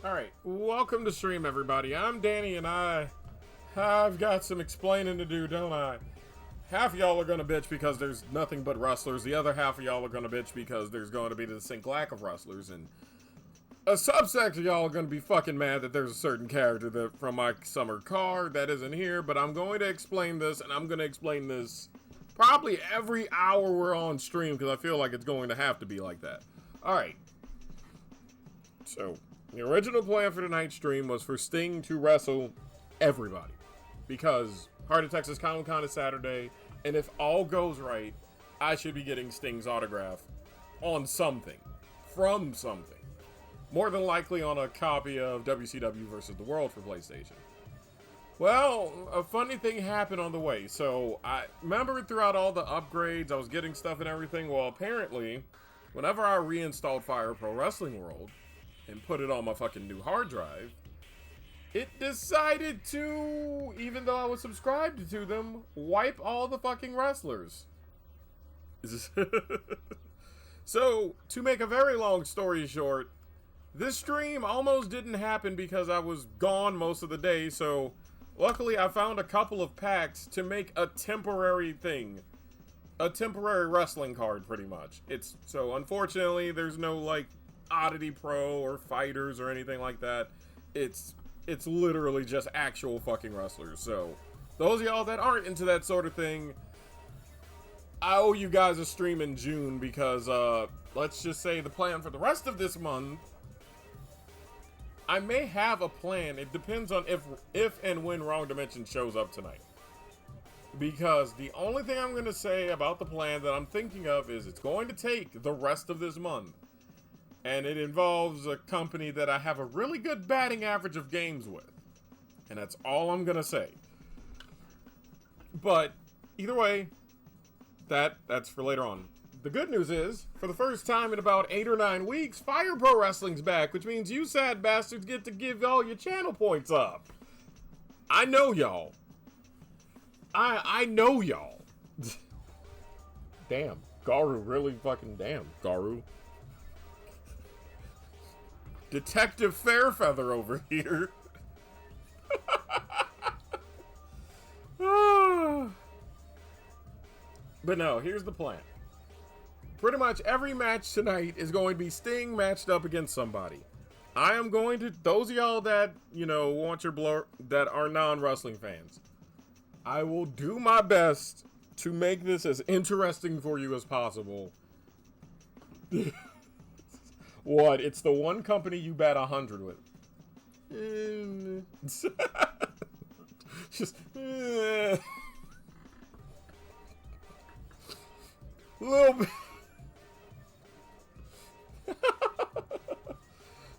Alright, welcome to stream, everybody. I'm Danny, and I've got some explaining to do, don't I? Half of y'all are gonna bitch because there's nothing but rustlers. The other half of y'all are gonna bitch because there's going to be the distinct lack of rustlers. And a subsect of y'all are gonna be fucking mad that there's a certain character that from my summer card that isn't here. But I'm going to explain this, and I'm gonna explain this probably every hour we're on stream because I feel like it's going to have to be like that. Alright. So, the original plan for tonight's stream was for Sting to wrestle everybody. Because Heart of Texas Comic Con is Saturday, and if all goes right, I should be getting Sting's autograph on something, from something. More than likely on a copy of WCW versus the World for PlayStation. Well, a funny thing happened on the way. So, I remember throughout all the upgrades, I was getting stuff and everything. Well, apparently, whenever I reinstalled Fire Pro Wrestling World and put it on my fucking new hard drive, it decided to, even though I was subscribed to them, wipe all the fucking wrestlers. So, to make a very long story short, this stream almost didn't happen because I was gone most of the day, so luckily I found a couple of packs to make a temporary thing. A temporary wrestling card, pretty much. So unfortunately, there's no, like, Oddity Pro or Fighters or anything like that. It's literally just actual fucking wrestlers. So, those of y'all that aren't into that sort of thing, I owe you guys a stream in June because, let's just say the plan for the rest of this month, I may have a plan. It depends on if and when Wrong Dimension shows up tonight. Because the only thing I'm going to say about the plan that I'm thinking of is it's going to take the rest of this month. And it involves a company that I have a really good batting average of games with. And that's all I'm going to say. But either way, that's for later on. The good news is, for the first time in about 8 or 9 weeks, Fire Pro Wrestling's back, which means you sad bastards get to give all your channel points up. I know y'all. I know y'all. Damn. Garu, really fucking damn. Garu. Detective Fairfeather over here. But no, here's the plan. Pretty much every match tonight is going to be Sting matched up against somebody. I am going to, those of y'all that, want your blur, that are non-wrestling fans, I will do my best to make this as interesting for you as possible. What? It's the one company you bet 100 with. Just, little bit.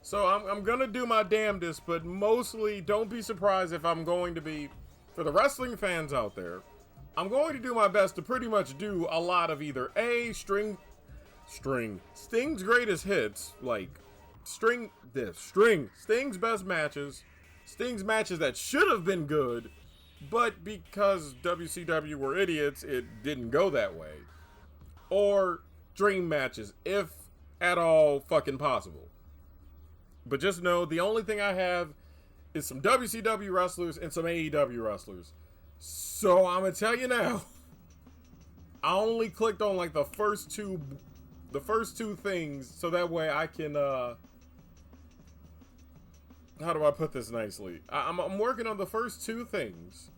So I'm gonna do my damnedest, but mostly don't be surprised if I'm going to be, for the wrestling fans out there, I'm going to do my best to pretty much do a lot of either Sting's greatest hits, like Sting's best matches, Sting's matches that should have been good, but because WCW were idiots, it didn't go that way. Or dream matches, if at all fucking possible. But just know, the only thing I have is some WCW wrestlers and some AEW wrestlers. So I'm gonna tell you now, I only clicked on like the first two things, so that way I can, how do I put this nicely? I'm working on the first two things.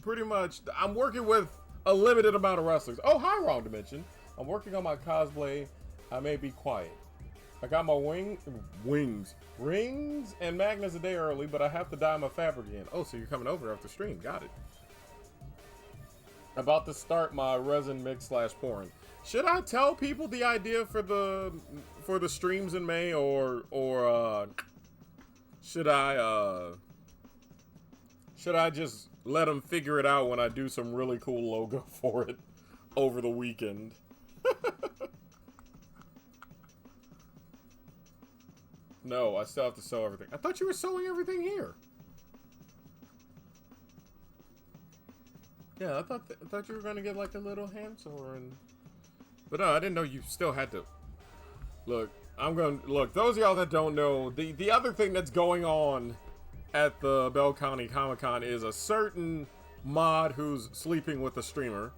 Pretty much, I'm working with a limited amount of wrestlers. Oh, hi, Wrong Dimension. I'm working on my cosplay. I may be quiet. I got my rings and magnets a day early, but I have to dye my fabric again. Oh, so you're coming over after stream. Got it. About to start my resin mix / porn. Should I tell people the idea for the streams in May, or should I just let them figure it out when I do some really cool logo for it over the weekend? No, I still have to sew everything. I thought you were sewing everything here. Yeah, I thought you were gonna get like a little hand sewer and. But no, I didn't know you still had to. Look, those of y'all that don't know, the other thing that's going on at the Bell County Comic-Con is a certain mod who's sleeping with the streamer.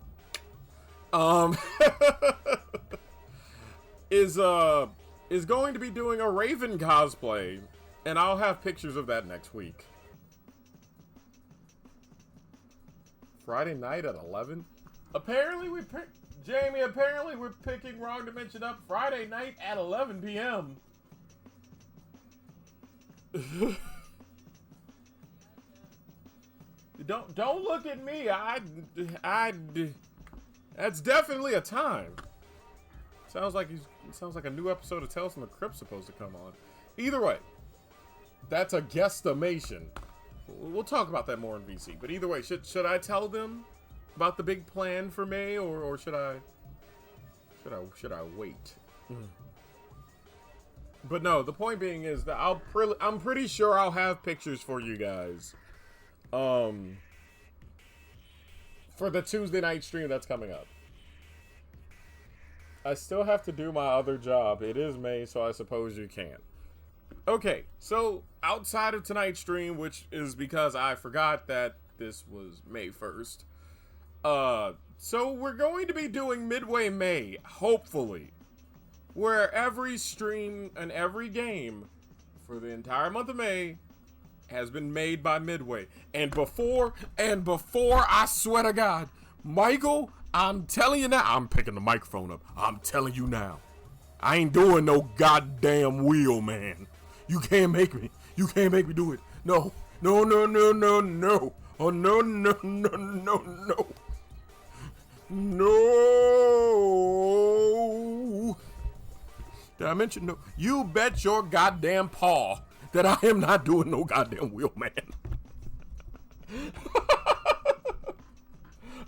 Is going to be doing a Raven cosplay, and I'll have pictures of that next week. Friday night at 11? Apparently we're picking Wrong Dimension up Friday night at 11 p.m. Don't look at me. That's definitely a time. Sounds like a new episode of Tales from the Crypt's supposed to come on. Either way, that's a guesstimation. We'll talk about that more in VC. But either way, should I tell them about the big plan for May, or should I wait? But no, the point being is that I'm pretty sure I'll have pictures for you guys. For the Tuesday night stream that's coming up. I still have to do my other job. It is May, so I suppose you can. Okay, so outside of tonight's stream, which is because I forgot that this was May 1st. So we're going to be doing Midway May, hopefully. Where every stream and every game for the entire month of May has been made by Midway. And before, I swear to God, Michael, I'm telling you now, I'm picking the microphone up. I'm telling you now, I ain't doing no goddamn wheel, man. You can't make me do it. No. Oh, no. No. Did I mention no? You bet your goddamn paw that I am not doing no goddamn wheel, man.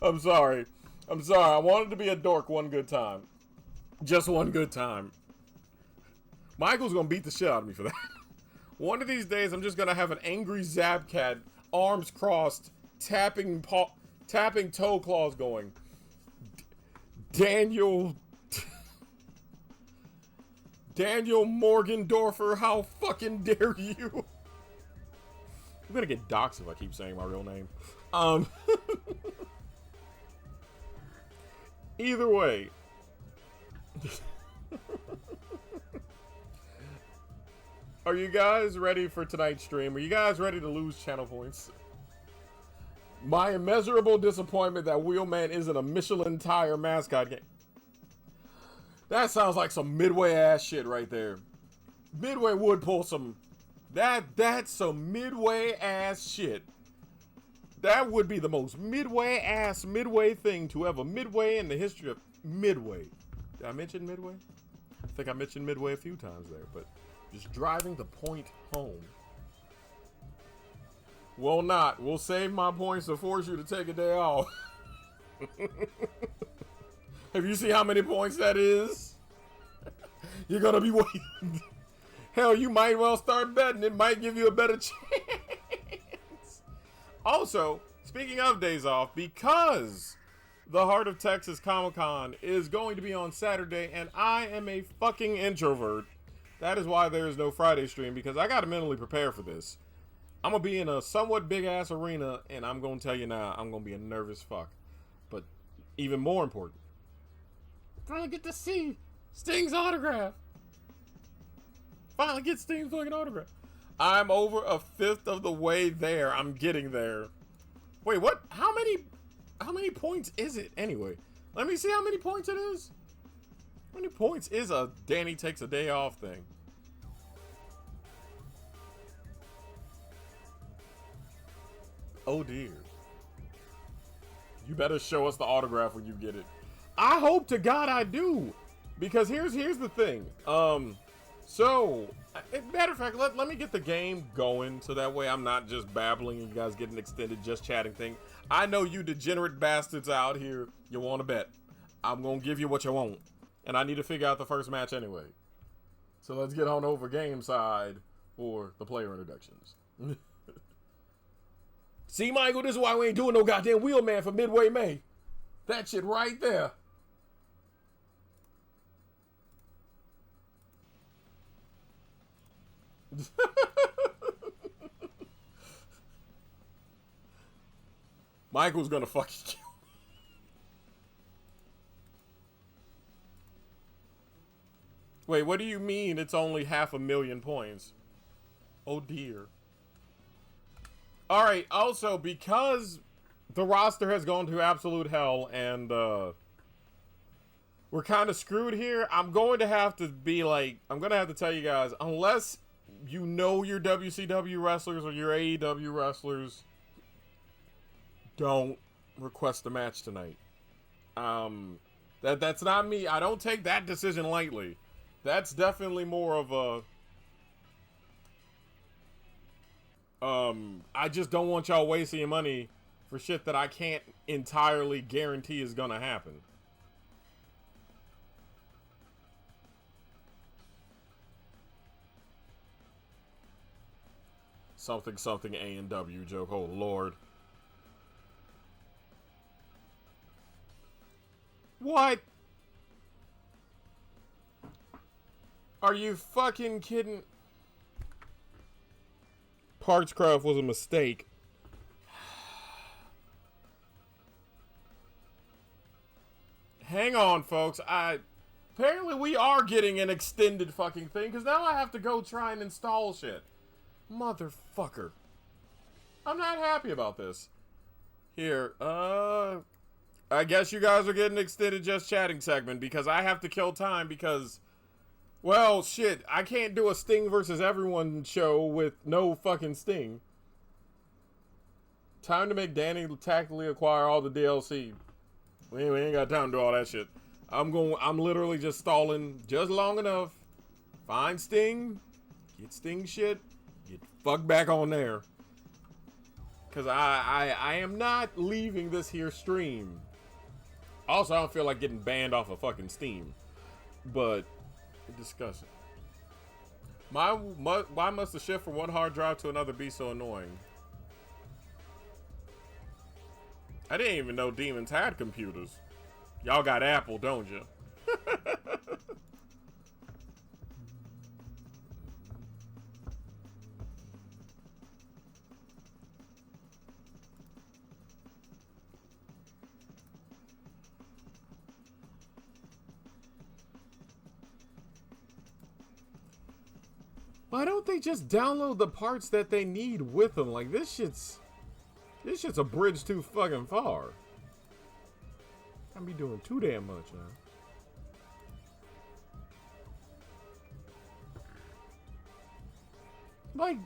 I'm sorry. I wanted to be a dork one good time. Just one good time. Michael's gonna beat the shit out of me for that. One of these days, I'm just gonna have an angry Zabcat, arms crossed, tapping toe claws going. Daniel Morgendorfer, how fucking dare you? I'm gonna get doxxed if I keep saying my real name. Either way. Are you guys ready for tonight's stream? Are you guys ready to lose channel points? My immeasurable disappointment that Wheelman isn't a Michelin tire mascot game. That sounds like some Midway ass shit right there. Midway would pull some... That's some Midway ass shit. That would be the most Midway thing to ever Midway in the history of Midway. Did I mention Midway? I think I mentioned Midway a few times there, but just driving the point home. Will not. We'll save my points to force you to take a day off. Have you seen how many points that is? You're gonna be waiting. Hell, you might well start betting. It might give you a better chance. Also, speaking of days off, because the Heart of Texas Comic-Con is going to be on Saturday, and I am a fucking introvert. That is why there is no Friday stream, because I gotta mentally prepare for this. I'm gonna be in a somewhat big-ass arena, and I'm gonna tell you now, I'm gonna be a nervous fuck. But even more important, finally get to see Sting's autograph. Finally get Sting's fucking autograph. I'm over a fifth of the way there. I'm getting there. Wait, what? How many points is it anyway? Let me see how many points it is. How many points is a Danny takes a day off thing? Oh dear. You better show us the autograph when you get it. I hope to God I do. Because here's the thing. So, matter of fact, let me get the game going so that way I'm not just babbling and you guys get an extended just chatting thing. I know you degenerate bastards out here, you want to bet. I'm going to give you what you want. And I need to figure out the first match anyway. So let's get on over game side for the player introductions. See, Michael, this is why we ain't doing no goddamn Wheelman for Midway May. That shit right there. Michael's gonna fucking kill me. Wait, what do you mean it's only 500,000 points? Oh dear. Alright, also, because the roster has gone to absolute hell and we're kind of screwed here, I'm going to have to be like, I'm going to have to tell you guys, unless you know your WCW wrestlers or your AEW wrestlers, don't request a match tonight. That's not me. I don't take that decision lightly. That's definitely more of a I just don't want y'all wasting your money for shit that I can't entirely guarantee is gonna happen. Something something A&W joke. Oh lord. What? Are you fucking kidding? Partscraft was a mistake. Hang on, folks. Apparently we are getting an extended fucking thing, because now I have to go try and install shit. Motherfucker. I'm not happy about this. Here, I guess you guys are getting extended just chatting segment, because I have to kill time because, well, shit, I can't do a Sting versus everyone show with no fucking Sting. Time to make Danny tactically acquire all the DLC. We ain't got time to do all that shit. I'm literally just stalling just long enough. Find Sting, get Sting shit, get fucked back on there. Cause I am not leaving this here stream. Also, I don't feel like getting banned off of fucking Steam. But discuss it. Why must the shift from one hard drive to another be so annoying? I didn't even know demons had computers. Y'all got Apple, don't you? Why don't they just download the parts that they need with them? Like, this shit's a bridge too fucking far. Can't be doing too damn much now. Like,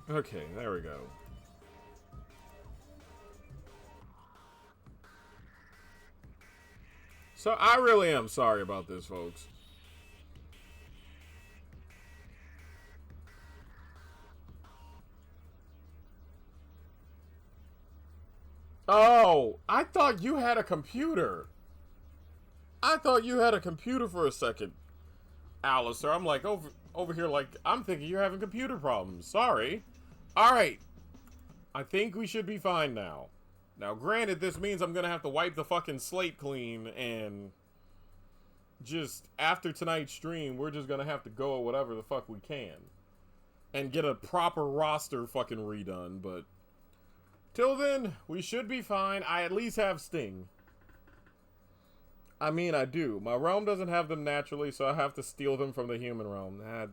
okay, there we go. So I really am sorry about this, folks. Oh, I thought you had a computer. I thought you had a computer for a second, Alistair. I'm like over here like I'm thinking you're having computer problems. Sorry. All right. I think we should be fine now. Now, granted, this means I'm gonna have to wipe the fucking slate clean, and just after tonight's stream, we're just gonna have to go at whatever the fuck we can and get a proper roster fucking redone. But till then, we should be fine. I at least have Sting. I mean, I do. My realm doesn't have them naturally, so I have to steal them from the human realm. That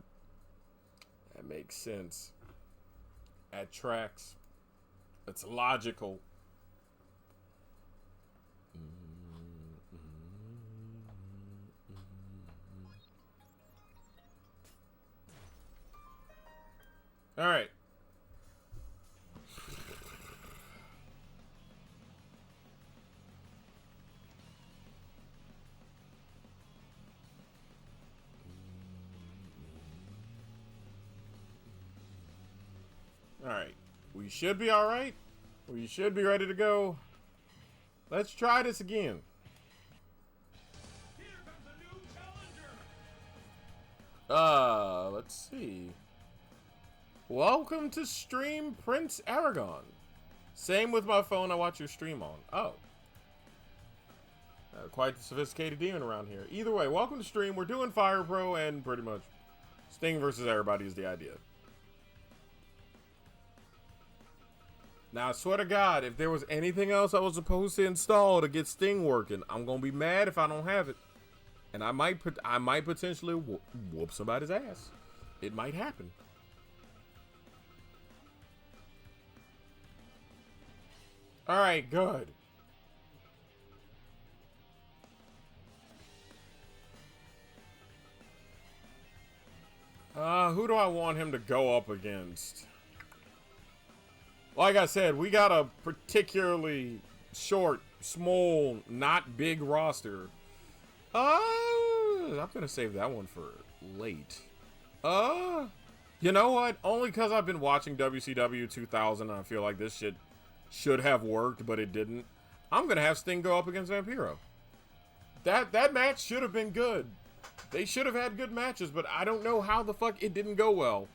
makes sense. That tracks. It's logical. All right. All right. We should be all right. We should be ready to go. Let's try this again. Here comes a new challenger. Let's see. Welcome to stream, Prince Aragon. Same with my phone I watch your stream on. Oh. Quite the sophisticated demon around here. Either way, welcome to stream. We're doing Fire Pro, and pretty much Sting versus everybody is the idea. Now, I swear to God, if there was anything else I was supposed to install to get Sting working, I'm gonna be mad if I don't have it, and I might potentially whoop somebody's ass. It might happen. All right, good. Who do I want him to go up against? Like I said, we got a particularly short, small, not big roster. I'm gonna save that one for late. You know what? Only because I've been watching WCW 2000 and I feel like this shit should have worked, but it didn't. I'm gonna have Sting go up against Vampiro. That match should have been good. They should have had good matches, but I don't know how the fuck it didn't go well.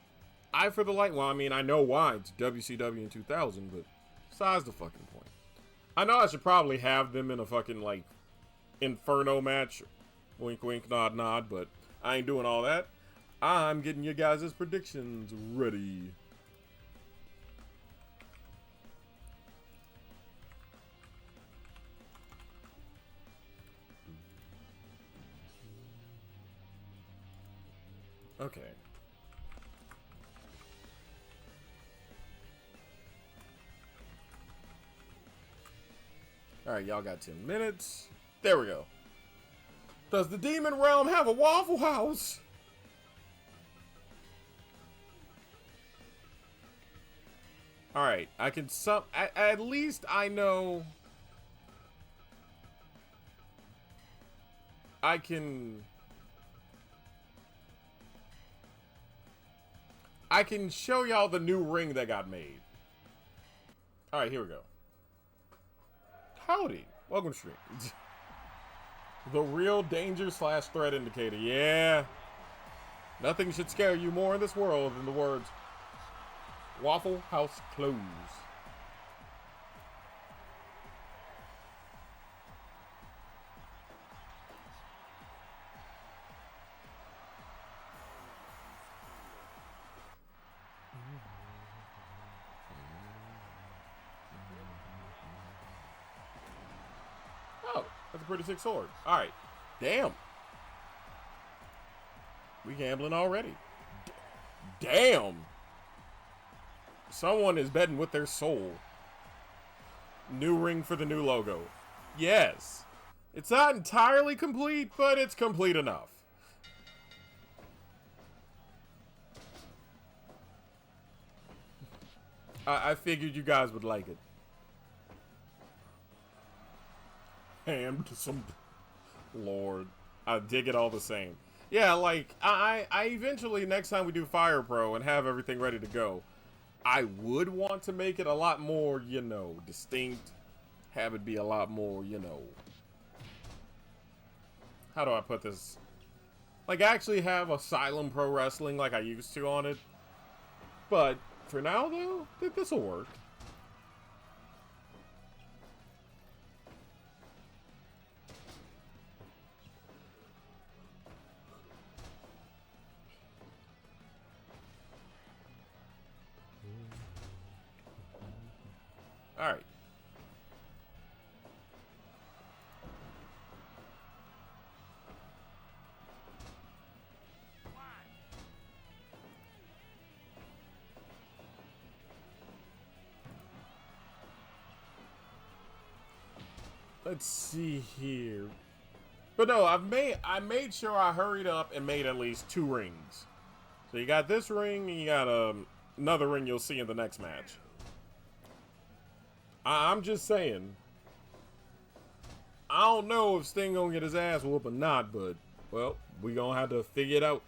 Eye for the light. Well, I mean, I know why. It's WCW in 2000, but besides the fucking point. I know I should probably have them in a fucking, like, Inferno match. Wink, wink, nod, nod, but I ain't doing all that. I'm getting you guys' predictions ready. Okay. Alright, y'all got 10 minutes. There we go. Does the Demon Realm have a Waffle House? Alright, I can at least I know I can show y'all the new ring that got made. Alright, here we go. Howdy. Welcome to stream. The real danger / threat indicator. Yeah. Nothing should scare you more in this world than the words Waffle House close. Oh, that's a pretty sick sword. Alright. Damn. We gambling already. Damn. Someone is betting with their soul. New ring for the new logo. Yes. It's not entirely complete, but it's complete enough. I figured you guys would like it. Hammed some... Lord. I dig it all the same. Yeah, like, I eventually, next time we do Fire Pro and have everything ready to go, I would want to make it a lot more, you know, distinct. Have it be a lot more, you know... How do I put this? Like, actually have Asylum Pro Wrestling like I used to on it. But, for now, though, this'll work. Alright. Let's see here. But no, I made sure I hurried up and made at least 2 rings. So you got this ring and you got another ring you'll see in the next match. I'm just saying. I don't know if Sting gonna get his ass whooped or not, but, well, we gonna have to figure it out.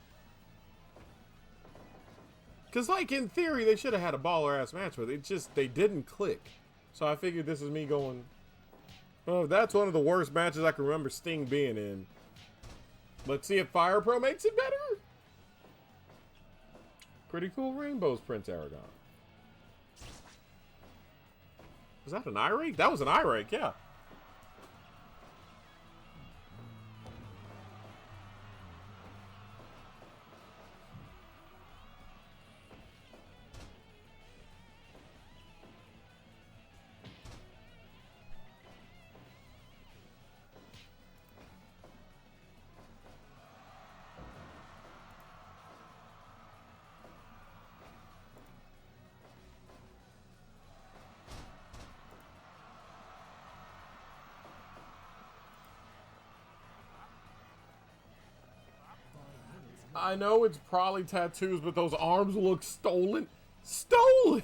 Because, like, in theory, they should have had a baller-ass match, but they didn't click. So I figured this is me going, oh, that's one of the worst matches I can remember Sting being in. Let's see if Fire Pro makes it better. Pretty cool rainbows, Prince Aragon. Was that an eye rake? That was an eye rake, yeah. I know it's probably tattoos, but those arms look stolen. Stolen!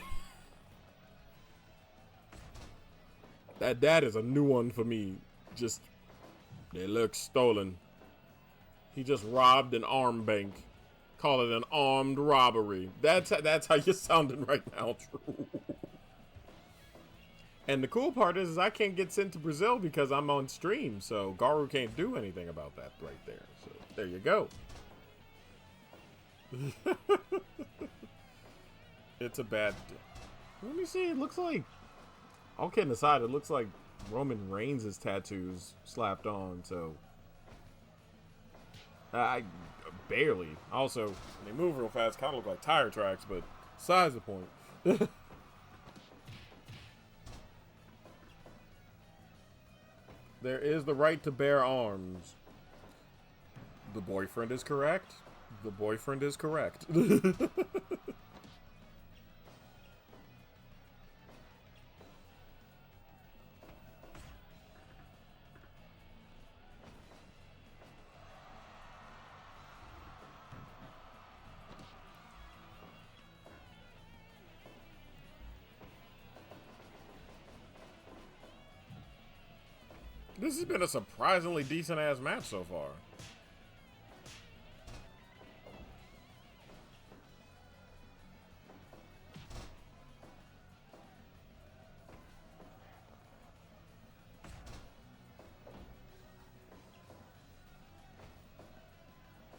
That is a new one for me. Just, they look stolen. He just robbed an arm bank. Call it an armed robbery. That's how you're sounding right now, True. And the cool part is I can't get sent to Brazil because I'm on stream, so Garu can't do anything about that right there. So there you go. It's a bad... Let me see, it looks like... All kidding aside, it looks like Roman Reigns' tattoos slapped on, so... I barely. Also, they move real fast, kind of look like tire tracks, but besides the point. There is the right to bear arms. The boyfriend is correct. The boyfriend is correct. This has been a surprisingly decent-ass match so far.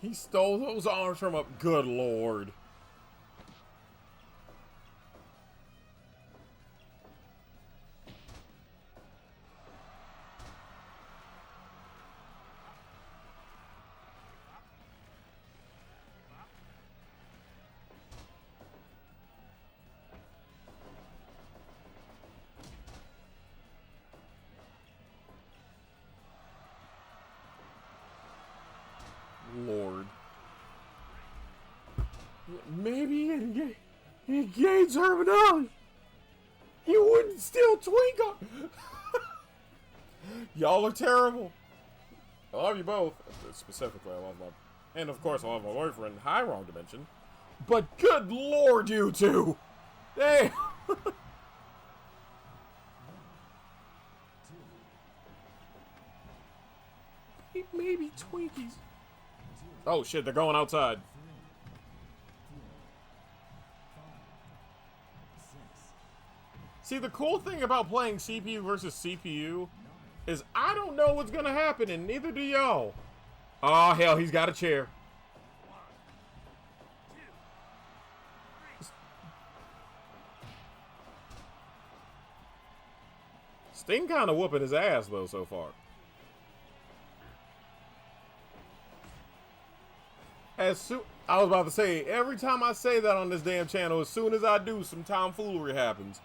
He stole those arms from up. Good lord. Lord. Maybe he gained terminology. He wouldn't steal Twinkle. Y'all are terrible. I love you both. Specifically, I love my... And of course, I love my boyfriend. Hi, wrong dimension. But good lord, you two. Hey. Maybe Twinkies. Oh shit, they're going outside. See, the cool thing about playing CPU versus CPU is I don't know what's gonna happen, and neither do y'all. Oh hell, he's got a chair. Sting kind of whooping his ass though so far. I was about to say, every time I say that on this damn channel, as soon as I do, some tomfoolery happens.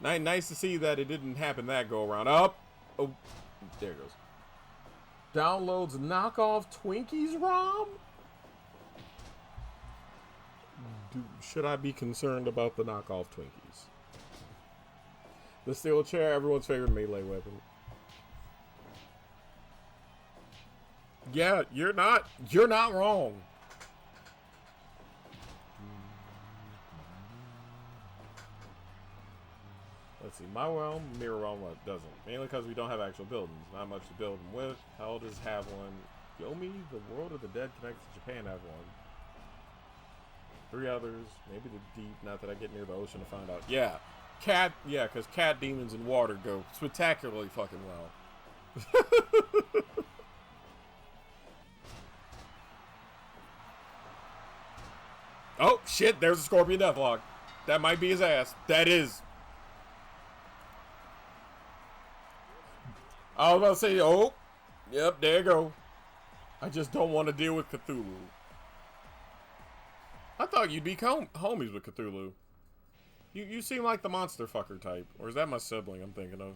Nice to see that it didn't happen that go around. Up. Oh, there it goes. Downloads knockoff Twinkies ROM? Should I be concerned about the knockoff Twinkies? The steel chair, everyone's favorite melee weapon. Yeah, you're not wrong. Let's see, my realm, mirror realm, what doesn't. Mainly because we don't have actual buildings. Not much to build them with. Hell does have one. Yomi, the world of the dead connected to Japan, have one. 3 others, maybe the deep, not that I get near the ocean to find out. Yeah, because cat demons and water go spectacularly fucking well. Oh, shit, there's a Scorpion Deathlock. That might be his ass. That is. I was about to say, oh, yep, there you go. I just don't want to deal with Cthulhu. I thought you'd be homies with Cthulhu. You seem like the monster fucker type. Or is that my sibling I'm thinking of?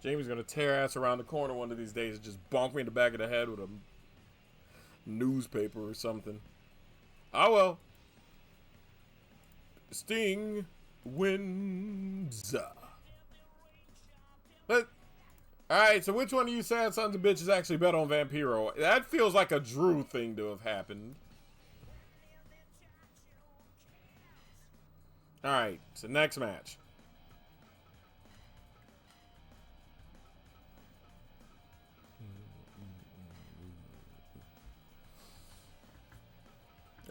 Jamie's gonna tear ass around the corner one of these days and just bonk me in the back of the head with a newspaper or something. Oh well. Sting wins. Alright, so which one of you sad sons of bitches actually bet on Vampiro? That feels like a Drew thing to have happened. Alright, so next match.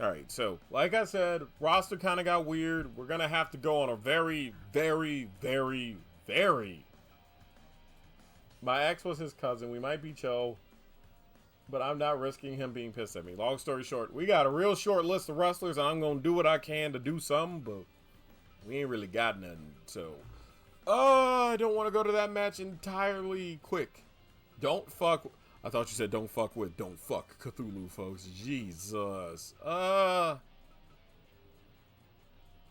Alright, so, like I said, roster kind of got weird. We're going to have to go on a very, very, very, very... My ex was his cousin. We might be Cho. But I'm not risking him being pissed at me. Long story short, we got a real short list of wrestlers, and I'm going to do what I can to do something, but we ain't really got nothing, so... I don't want to go to that match entirely quick. Don't fuck... I thought you said don't fuck with. Don't fuck Cthulhu, folks. Jesus.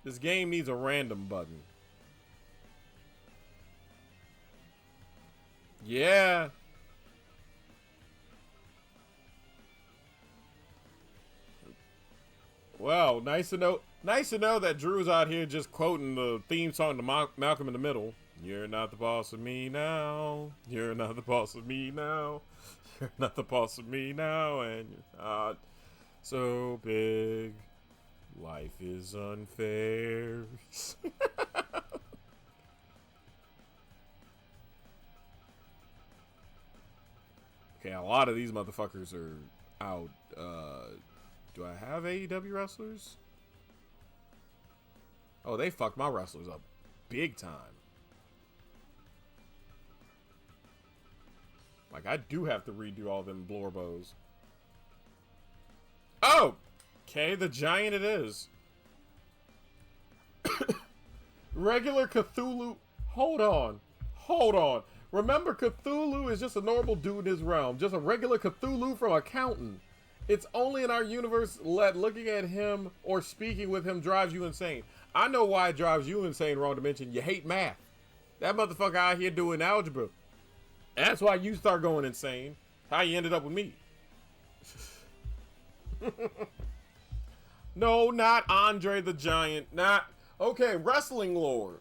This game needs a random button. Yeah. Well, nice to know. Nice to know that Drew's out here just quoting the theme song to Malcolm in the Middle. You're not the boss of me now. You're not the boss of me now. You're not the boss of me now, and you're not so big. Life is unfair. Okay, a lot of these motherfuckers are out. Do I have AEW wrestlers? Oh, they fucked my wrestlers up big time. Like, I do have to redo all them Blorbos. Oh! Okay, the Giant it is. Regular Cthulhu... Hold on. Hold on. Remember, Cthulhu is just a normal dude in his realm. Just a regular Cthulhu from Accountant. It's only in our universe that looking at him or speaking with him drives you insane. I know why it drives you insane, Wrong Dimension. You hate math. That motherfucker out here doing algebra. That's why you start going insane. How you ended up with me. No, not Andre the Giant. Not... Okay, wrestling lore.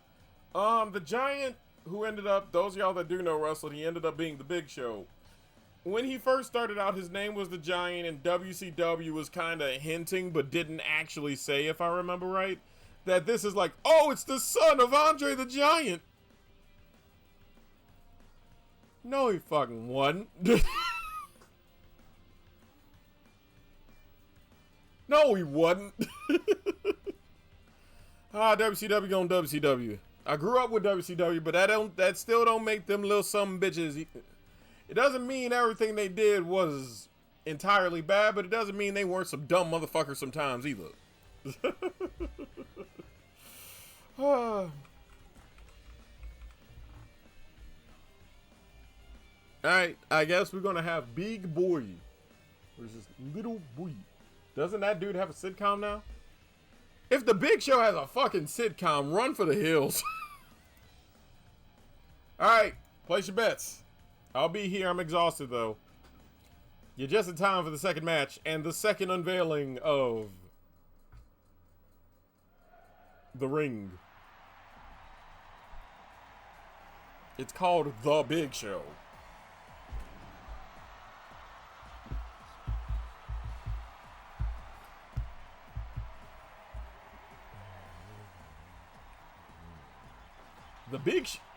The Giant who ended up... Those of y'all that do know wrestling, he ended up being the Big Show. When he first started out, his name was the Giant, and WCW was kind of hinting, but didn't actually say, if I remember right, that this is like, oh, it's the son of Andre the Giant. No, he fucking wasn't. No, he wasn't. WCW on WCW. I grew up with WCW, but that still don't make them little some bitches. It doesn't mean everything they did was entirely bad, but it doesn't mean they weren't some dumb motherfuckers sometimes either. Alright, I guess we're gonna have Big Boy versus Little Boy. Doesn't that dude have a sitcom now? If the Big Show has a fucking sitcom, run for the hills. Alright, place your bets. I'll be here. I'm exhausted, though. You're just in time for the second match and the second unveiling of the ring. It's called The Big Show.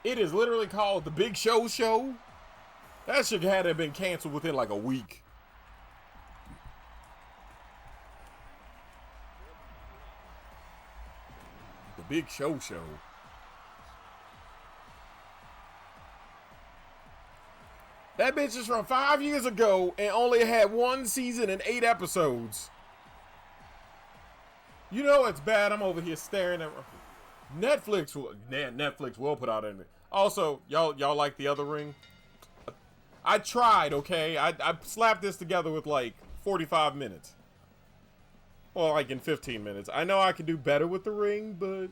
It is literally called The Big Show Show. That shit had to have been canceled within like a week. The Big Show Show. That bitch is from 5 years ago and only had 1 season and 8 episodes. You know it's bad. I'm over here staring at Netflix. Netflix will put out anything. Also, y'all like The Other Ring? I tried, okay? I slapped this together with like 45 minutes. Well, like in 15 minutes. I know I can do better with The Ring, but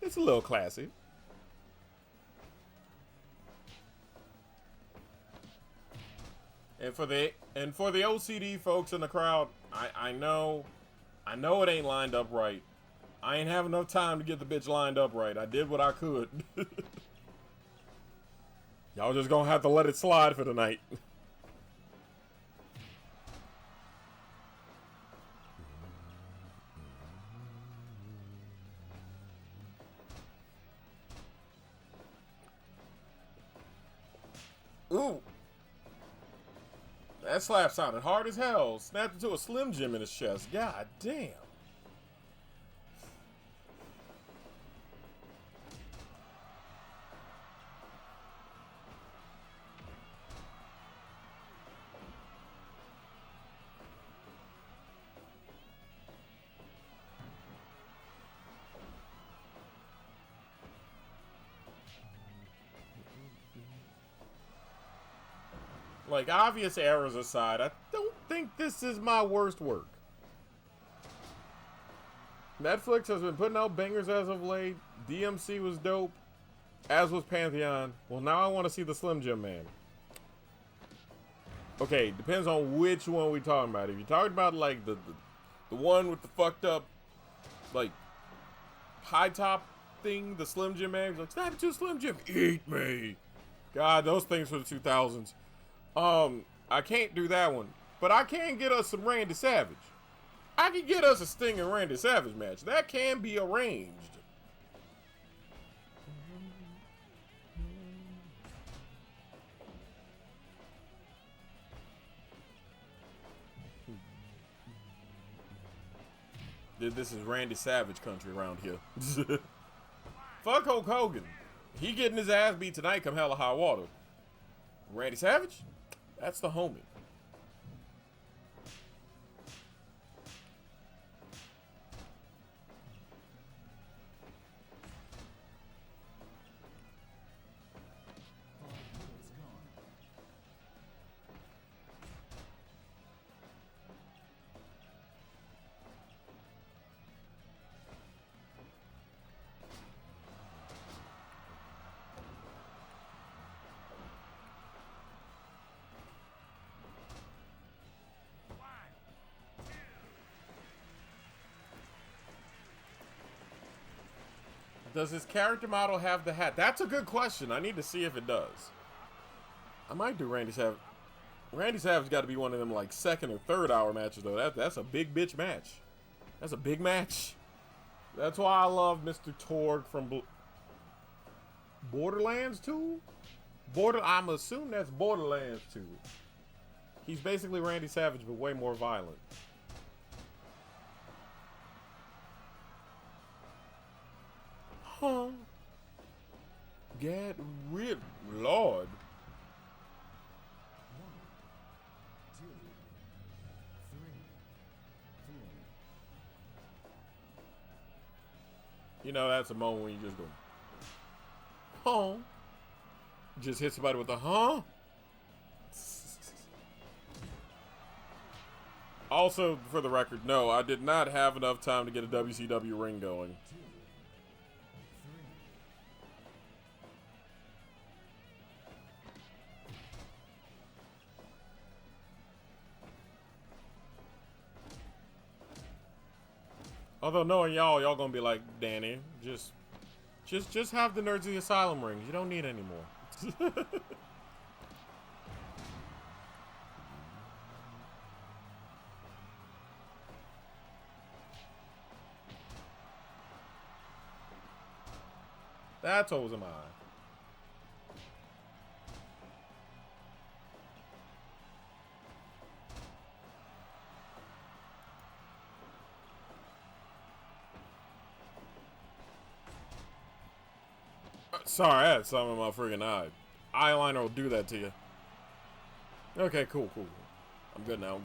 it's a little classy. And for the OCD folks in the crowd, I know it ain't lined up right. I ain't have enough time to get the bitch lined up right. I did what I could. Y'all just gonna have to let it slide for tonight. Ooh. That slap sounded hard as hell. Snapped into a Slim Jim in his chest. God damn. Like, obvious errors aside, I don't think this is my worst work. Netflix has been putting out bangers as of late. DMC was dope, as was Pantheon. Well, now I want to see the Slim Jim Man. Okay, depends on which one we talking about. If you're talking about, like, the one with the fucked up, like, high top thing, the Slim Jim Man, he's like, snap it to Slim Jim, eat me. God, those things for the 2000s. I can't do that one, but I can get us some Randy Savage. I can get us a Sting and Randy Savage match. That can be arranged. This is Randy Savage country around here. Fuck Hulk Hogan. He getting his ass beat tonight come hella high water. Randy Savage? That's the homie. Does his character model have the hat? That's a good question. I need to see if it does. I might do Randy Savage. Randy Savage got to be one of them like second or third hour matches though. That's a big bitch match. That's a big match. That's why I love Mr. Torg from Borderlands 2. I'm assuming that's Borderlands 2. He's basically Randy Savage but way more violent. Huh? Get rid, Lord. 1, 2, 3, 4. You know, that's a moment when you just go, huh? Just hit somebody with a huh? Also, for the record, no, I did not have enough time to get a WCW ring going. Although knowing y'all gonna be like, Danny, just have the Nerds of the Asylum rings. You don't need any more. That's always a mine. Sorry, I had something in my friggin' eye. Eyeliner will do that to you. Okay, cool. I'm good now.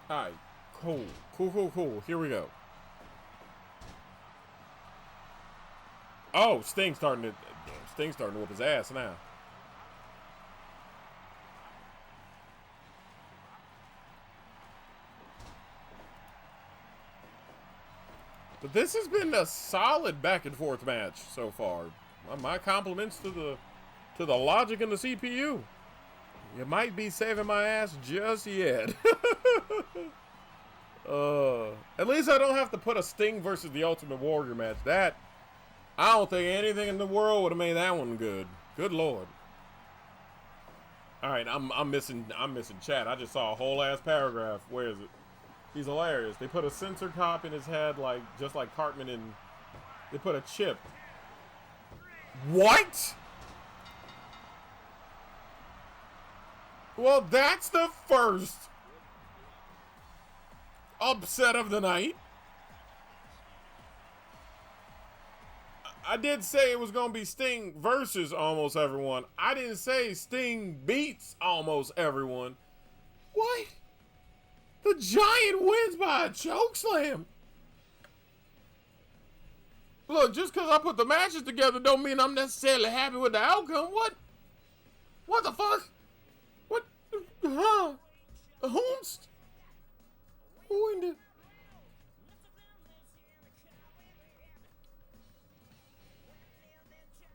Alright, cool. Here we go. Oh, Sting's starting to whoop his ass now. But this has been a solid back and forth match so far. My compliments to the logic and the CPU. You might be saving my ass just yet. At least I don't have to put a Sting versus the Ultimate Warrior match. That, I don't think anything in the world would have made that one good. Good lord. All right, I'm missing chat. I just saw a whole ass paragraph. Where is it? He's hilarious. They put a sensor cop in his head, like just like Cartman, and they put a chip. What? Well, that's the first upset of the night. I did say it was going to be Sting versus almost everyone. I didn't say Sting beats almost everyone. What? The Giant wins by a chokeslam. Look, just because I put the matches together don't mean I'm necessarily happy with the outcome. What? What the fuck? What? Huh? Whomst? Who in the...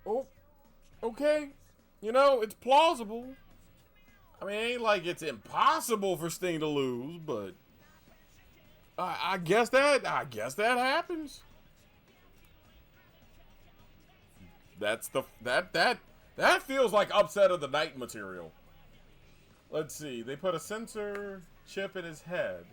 Oh, okay. You know, it's plausible. I mean, it ain't like it's impossible for Sting to lose, but I guess that happens. That's the that feels like upset of the night material. Let's see. They put a sensor chip in his head.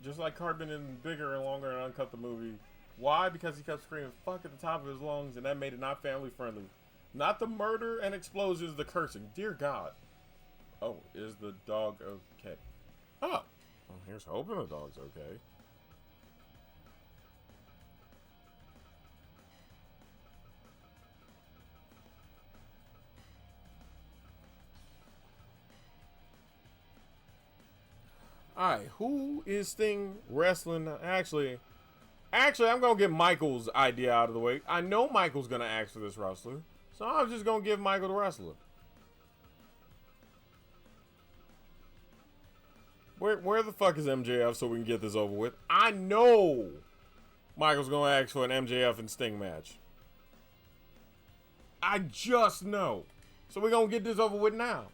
Just like Cartman in Bigger and Longer and Uncut the movie. Why? Because he kept screaming fuck at the top of his lungs, and that made it not family friendly. Not the murder and explosions, the cursing. Dear God. Oh, is the dog okay? Oh. Well, here's hoping the dog's okay. Alright, who is Sting wrestling? Actually, I'm going to get Michael's idea out of the way. I know Michael's going to ask for this wrestler, so I'm just going to give Michael the wrestler. Where the fuck is MJF so we can get this over with? I know Michael's going to ask for an MJF and Sting match. I just know. So we're going to get this over with now.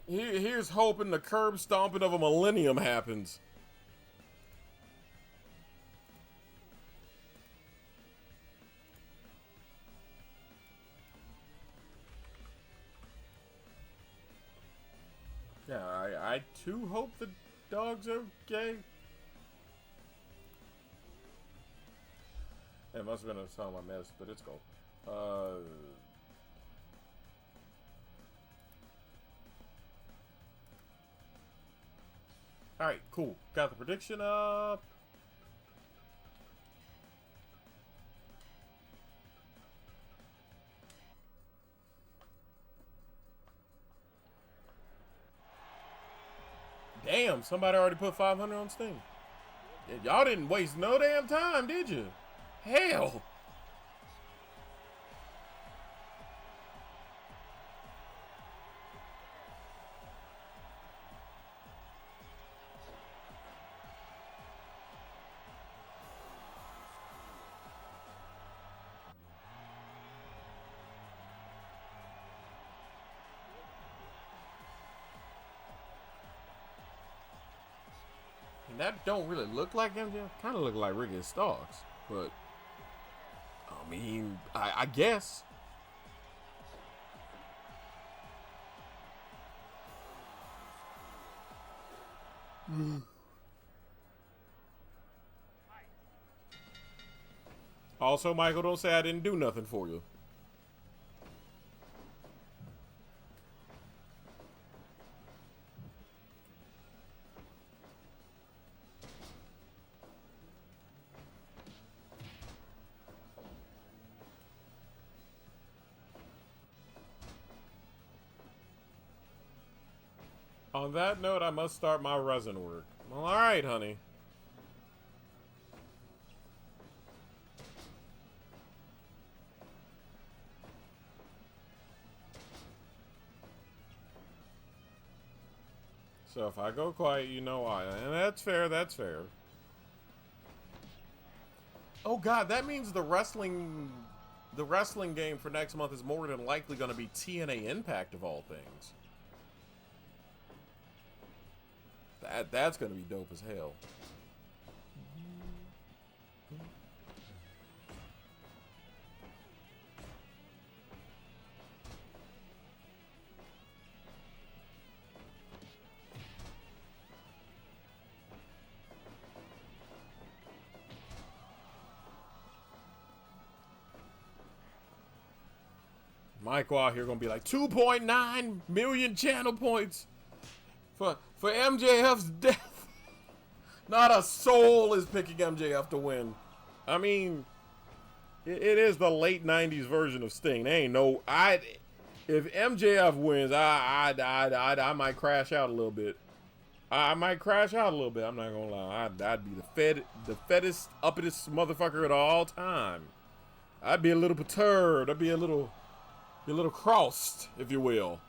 Here's hoping the curb stomping of a millennium happens. Yeah, I too hope the dog's okay. It must have been a song I missed, but it's cool. Alright, cool. Got the prediction up. Damn, somebody already put 500 on Sting. Y'all didn't waste no damn time, did you? Hell. That don't really look like MJF. Kind of look like Ricky Starks, but I mean, I guess. Also, Michael, don't say I didn't do nothing for you. On that note, I must start my resin work. Well, alright, honey. So if I go quiet, you know why. And that's fair, that's fair. Oh god, that means the wrestling the wrestling game for next month is more than likely going to be TNA Impact of all things. That's going to be dope as hell. Michael out here gonna be like 2.9 million channel points for MJF's death. Not a soul is picking MJF to win. I mean, it is the late '90s version of Sting. They ain't no if MJF wins, I might crash out a little bit. I might crash out a little bit. I'm not gonna lie. I'd be the fettest, uppitest motherfucker at all time. I'd be a little perturbed. I'd be a little crossed, if you will.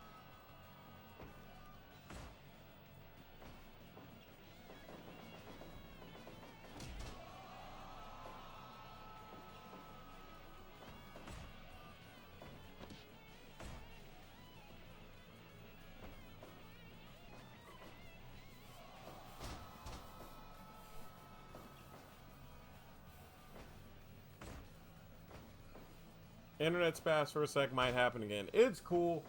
Internet spaz for a sec might happen again. It's cool.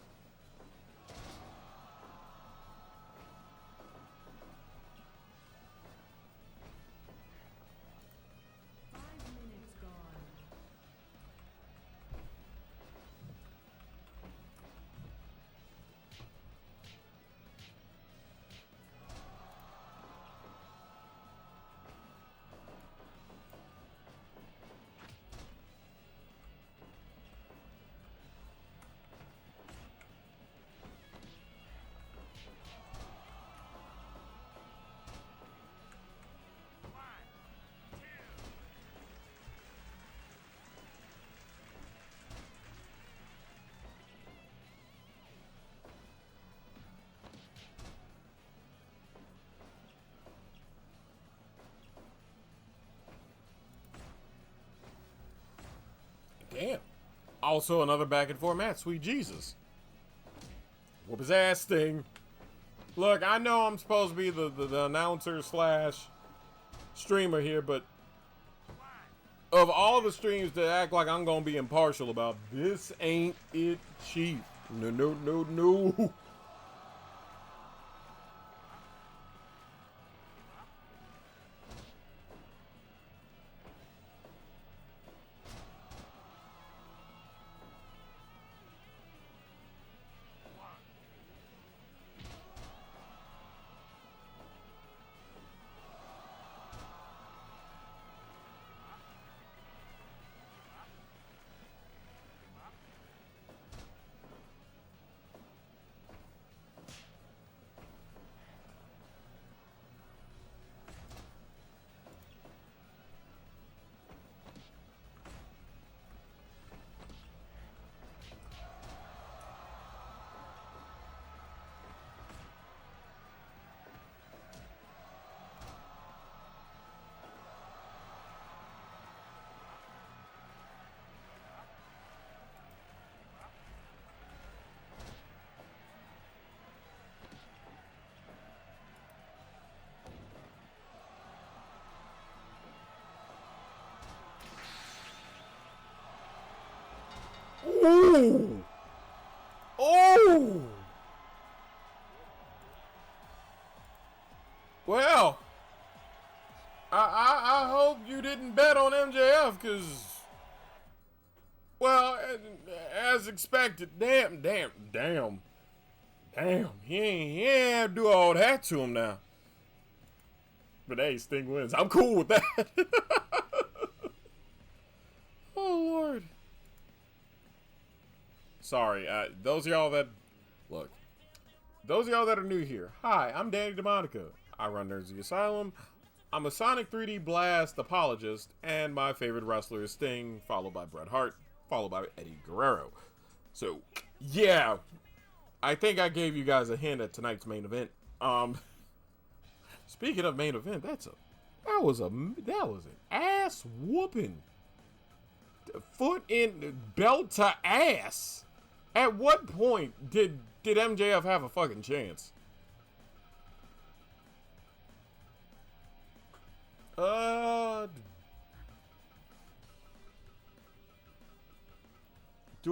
Damn. Also another back and forth match. Sweet Jesus. Whoop his ass, Sting. Look, I know I'm supposed to be the announcer slash streamer here, but of all the streams to act like I'm gonna be impartial about, this ain't it, Chief. No, no, no, no. Ooh! Oh! Well, I hope you didn't bet on MJF, because, well, as expected, damn, he ain't have to do all that to him now. But hey, Sting wins. I'm cool with that. Oh, Lord. Sorry, those of y'all that, look, those of y'all that are new here, hi, I'm Danny DeMonica. I run Nerds of the Asylum. I'm a Sonic 3D Blast apologist, and my favorite wrestler is Sting, followed by Bret Hart, followed by Eddie Guerrero. So, yeah, I think I gave you guys a hint at tonight's main event. Speaking of main event, that was an ass whooping. foot in belt to ass. At what point did MJF have a fucking chance? Do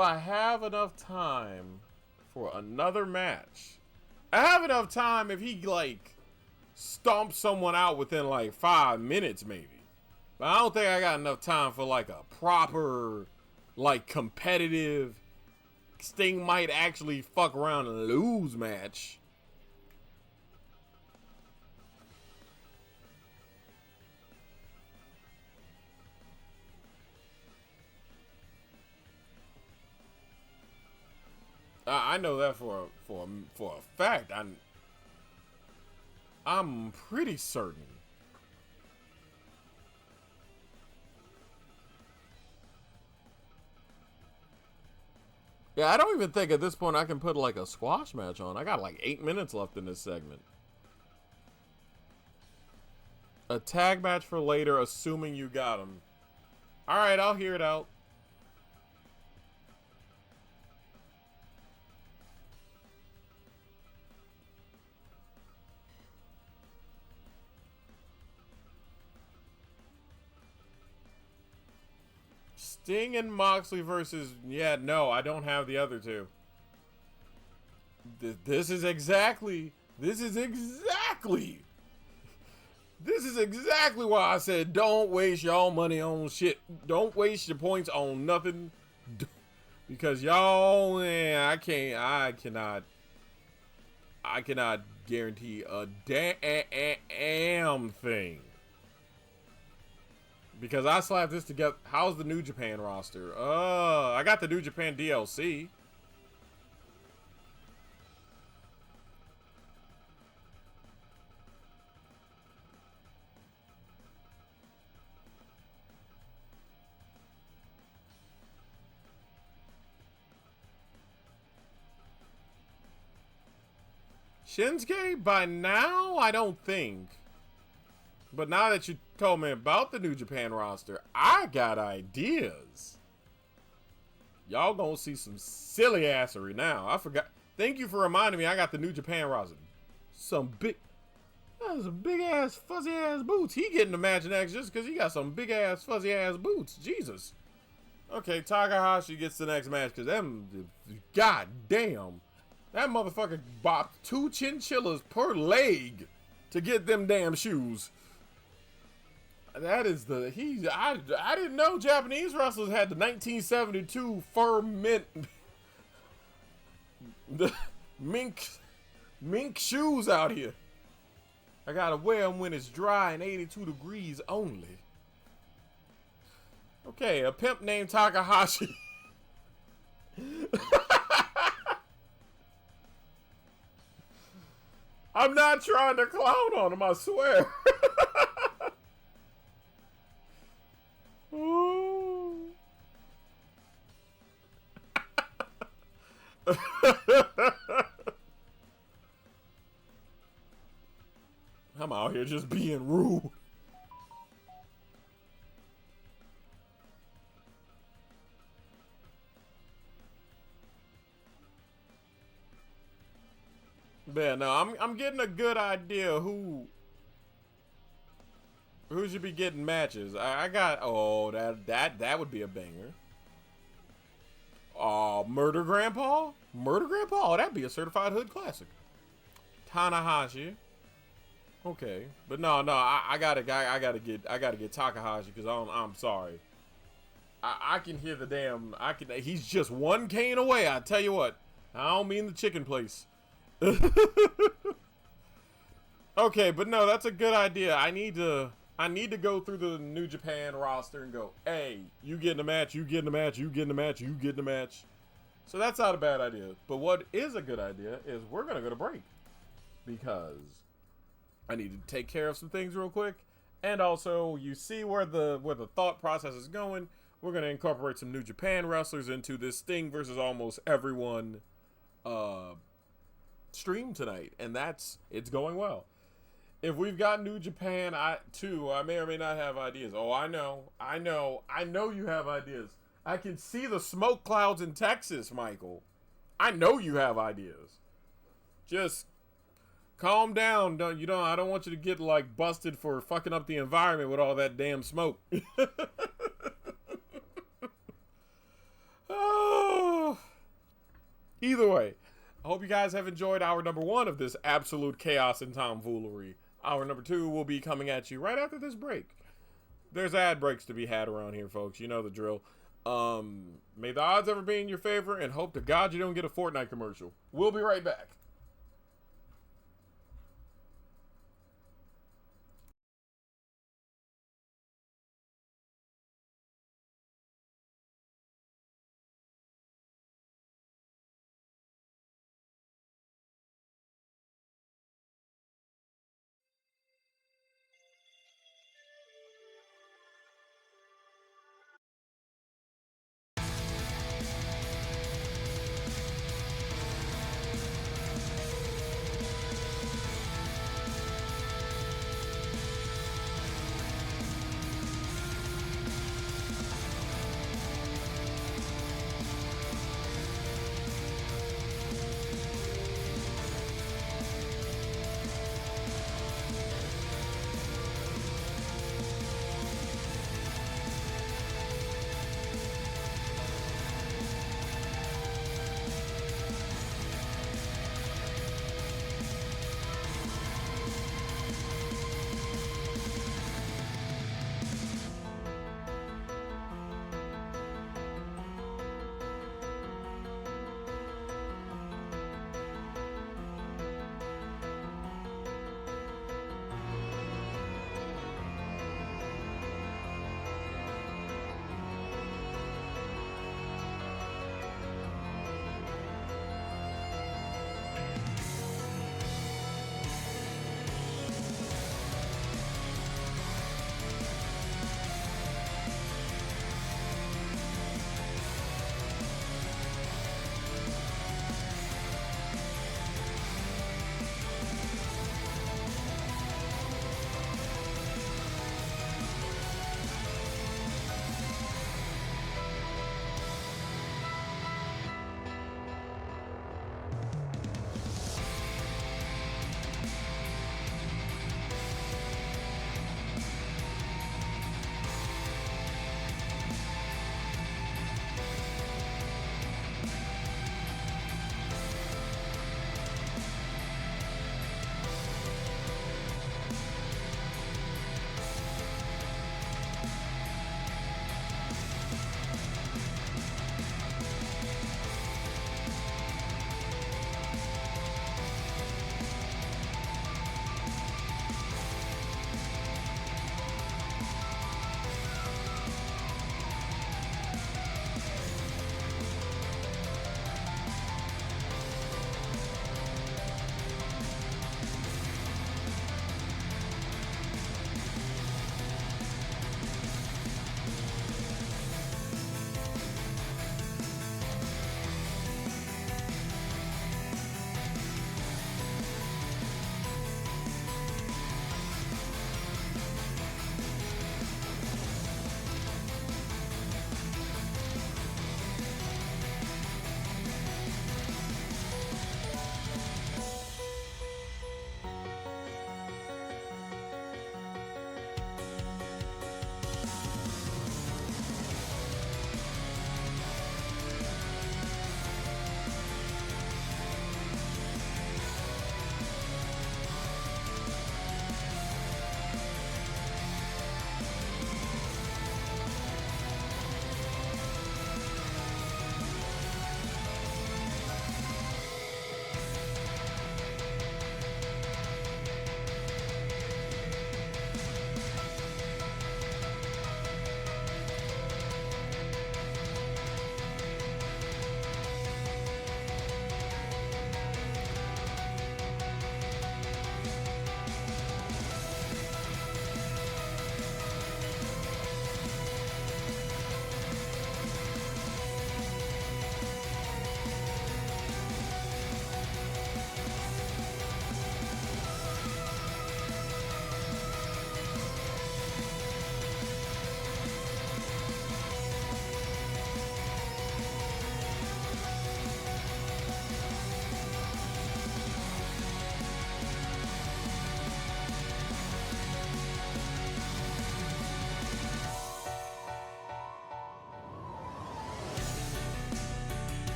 I have enough time for another match? I have enough time if he, like, stomps someone out within, like, 5 minutes, maybe. But I don't think I got enough time for, like, a proper, like, competitive, Sting might actually fuck around and lose match. I know that for a fact. I'm pretty certain. Yeah, I don't even think at this point I can put like a squash match on. I got like 8 minutes left in this segment. A tag match for later, assuming you got him. All right, I'll hear it out. Sting and Moxley versus... Yeah, no, I don't have the other two. This is exactly why I said don't waste y'all money on shit. Don't waste your points on nothing. Because y'all, man, I cannot guarantee a damn thing. Because I slapped this together. How's the New Japan roster? I got the New Japan DLC. Shinsuke? By now, I don't think. But now that you told me about the New Japan roster, I got ideas. Y'all gonna see some silly assery now. I forgot. Thank you for reminding me I got the New Japan roster. Some big ass fuzzy ass boots. He getting the match next just because he got some big ass fuzzy ass boots. Jesus. Okay, Takahashi gets the next match because them, god damn. That motherfucker bopped 2 chinchillas per leg to get them damn shoes. That is the I didn't know Japanese wrestlers had the 1972 fur mint the mink shoes out here. I gotta wear them when it's dry and 82 degrees only. Okay, a pimp named Takahashi. I'm not trying to clown on him, I swear. Ooh. I'm out here just being rude. Man, no, I'm getting a good idea who should be getting matches. I got that would be a banger. Murder Grandpa? Murder Grandpa? Oh, that'd be a certified hood classic. Tanahashi. Okay. But no, I gotta get Takahashi because I'm sorry. I can hear the damn he's just one cane away, I tell you what. I don't mean the chicken place. Okay, but no, that's a good idea. I need to go through the New Japan roster and go, hey, you getting a match, you getting a match, you getting a match, you getting a match. So that's not a bad idea. But what is a good idea is we're gonna go to break because I need to take care of some things real quick. And also, you see where the thought process is going. We're gonna incorporate some New Japan wrestlers into this Sting versus almost everyone stream tonight, and it's going well. If we've got New Japan, I may or may not have ideas. Oh, I know you have ideas. I can see the smoke clouds in Texas, Michael. I know you have ideas. Just calm down. I don't want you to get like busted for fucking up the environment with all that damn smoke. Oh. Either way, I hope you guys have enjoyed hour number 1 of this absolute chaos and tomfoolery. Hour number 2 will be coming at you right after this break. There's ad breaks to be had around here, folks. You know the drill. May the odds ever be in your favor, and hope to God you don't get a Fortnite commercial. We'll be right back.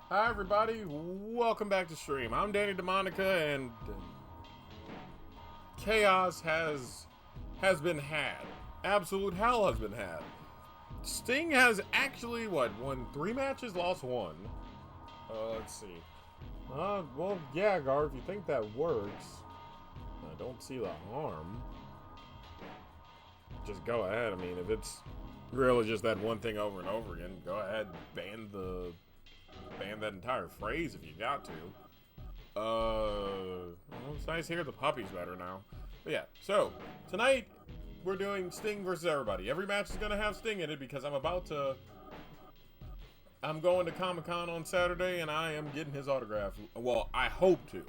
Hi everybody, welcome back to stream. I'm Danny DeMonica, and chaos has been had. Absolute hell has been had. Sting has actually won 3 matches, lost 1. Let's see. Well, yeah, Gar, if you think that works, I don't see the harm. Just go ahead. I mean, if it's really just that one thing over and over again, go ahead, ban that entire phrase if you got to. Well, it's nice to hear the puppy's better now. But yeah, so tonight we're doing Sting versus everybody. Every match is gonna have Sting in it because I'm going to Comic-Con on Saturday and I am getting his autograph. Well, I hope to.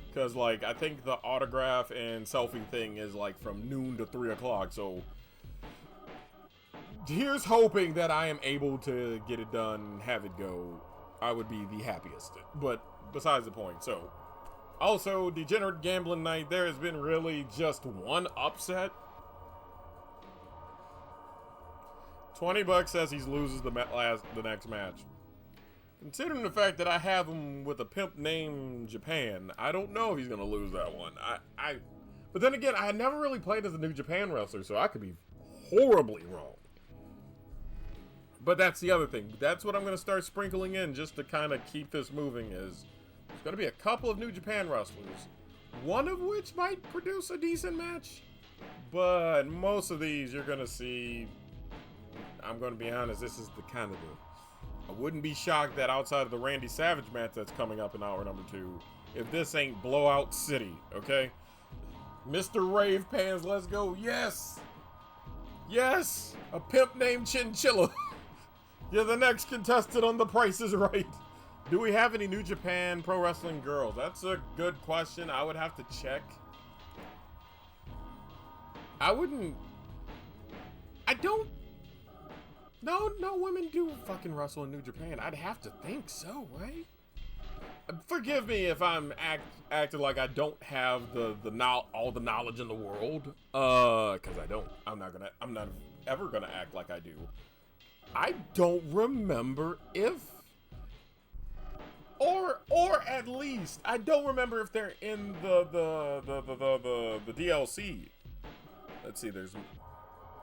Because, like, I think the autograph and selfie thing is, like, from noon to 3 o'clock, so here's hoping that I am able to get it done, have it go. I would be the happiest. But besides the point, so also, Degenerate Gambling Night, there has been really just one upset. $20 says he loses the next match. Considering the fact that I have him with a pimp named Japan, I don't know if he's gonna lose that one. But then again, I never really played as a New Japan wrestler, so I could be horribly wrong. But that's the other thing. That's what I'm gonna start sprinkling in just to kind of keep this moving. Is there's gonna be a couple of New Japan wrestlers, one of which might produce a decent match, but most of these you're gonna see. I'm gonna be honest. This is the kind of I wouldn't be shocked that outside of the Randy Savage match that's coming up in hour number 2, if this ain't Blowout City, okay? Mr. Rave Pants, let's go. Yes! Yes! A pimp named Chinchilla. You're the next contestant on The Price is Right. Do we have any New Japan Pro Wrestling girls? That's a good question. I would have to check. I don't. No women do fucking wrestle in New Japan. I'd have to think so, right? Forgive me if I'm acting like I don't have all the knowledge in the world. Cause I don't. I'm not ever gonna act like I do. I don't remember if, or at least I don't remember if they're in the DLC. Let's see. There's.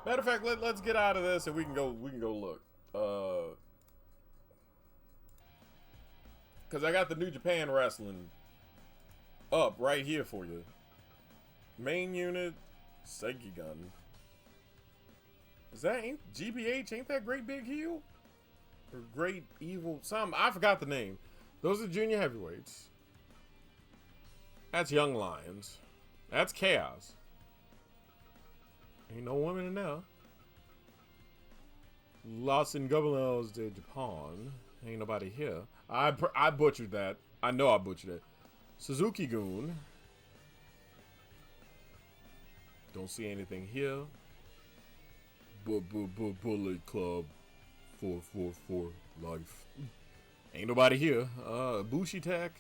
Matter of fact, let's get out of this and we can go look. Cause I got the New Japan Wrestling up right here for you. Main unit, Sekigun. Is that GBH? Ain't that Great Big Heel? Or Great Evil? I forgot the name. Those are junior heavyweights. That's Young Lions. That's Chaos. Ain't no women in there. Los Ingobernables de Japan. Ain't nobody here. I butchered that. I know I butchered it. Suzuki-gun. Don't see anything here. Bullet Club 444 Life. Ain't nobody here. Bushi Tech.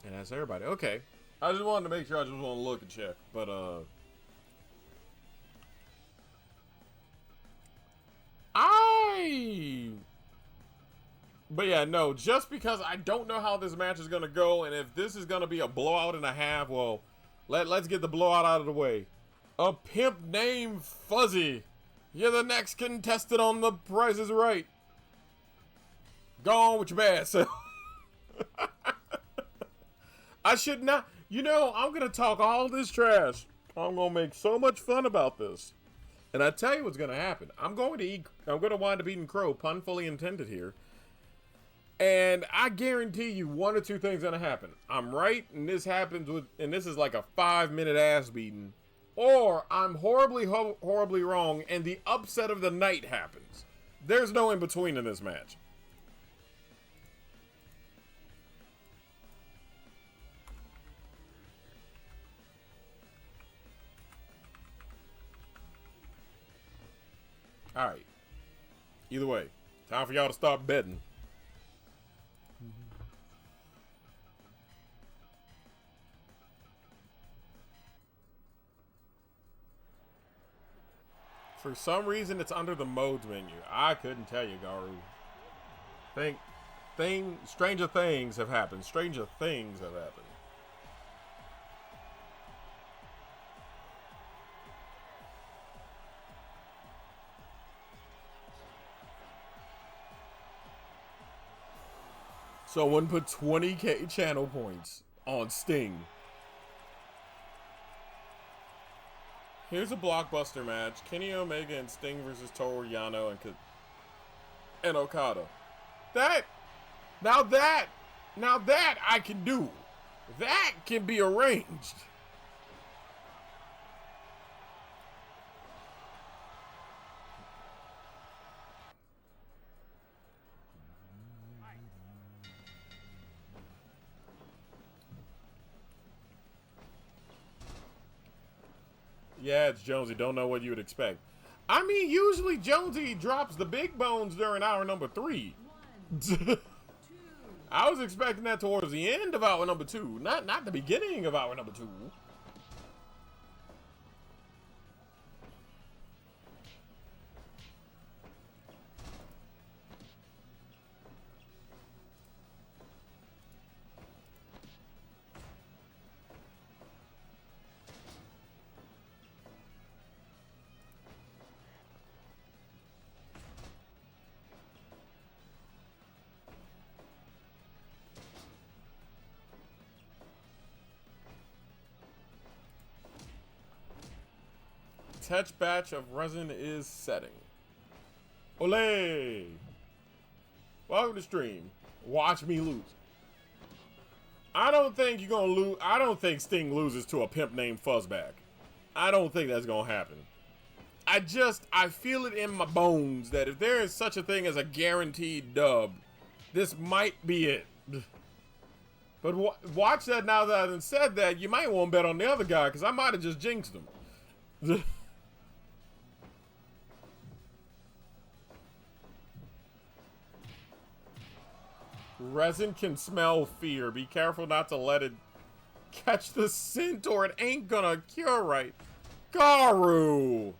And that's everybody. Okay. I just wanted to make sure. I just want to look and check. But, But yeah, no, just because I don't know how this match is going to go, and if this is going to be a blowout and a half, well, let's get the blowout out of the way. A pimp named Fuzzy. You're the next contestant on The Price is Right. Go on with your bad self. I should not. You know, I'm going to talk all this trash. I'm going to make so much fun about this. And I tell you what's going to happen. I'm going to wind up eating crow, pun fully intended here. And I guarantee you one or two things going to happen. I'm right, and this is like a 5-minute ass beating. Or I'm horribly wrong, and the upset of the night happens. There's no in between in this match. Alright. Either way, time for y'all to start betting. For some reason, it's under the modes menu. I couldn't tell you, Garu. Stranger things have happened. Stranger things have happened. Someone put 20k channel points on Sting. Here's a blockbuster match. Kenny Omega and Sting versus Toru Yano and Okada. Now that I can do. That can be arranged. Yeah, it's Jonesy. Don't know what you would expect. I mean, usually Jonesy drops the big bones during hour number 3. I was expecting that towards the end of hour number 2, not the beginning of hour number 2. Touch batch of resin is setting. Olay! Welcome to stream. Watch me lose. I don't think you're gonna lose. I don't think Sting loses to a pimp named Fuzzback. I don't think that's gonna happen. I feel it in my bones that if there is such a thing as a guaranteed dub, this might be it. But watch that now that I've said that, you might want to bet on the other guy because I might have just jinxed him. Resin can smell fear. Be careful not to let it catch the scent or it ain't gonna cure right. Garu!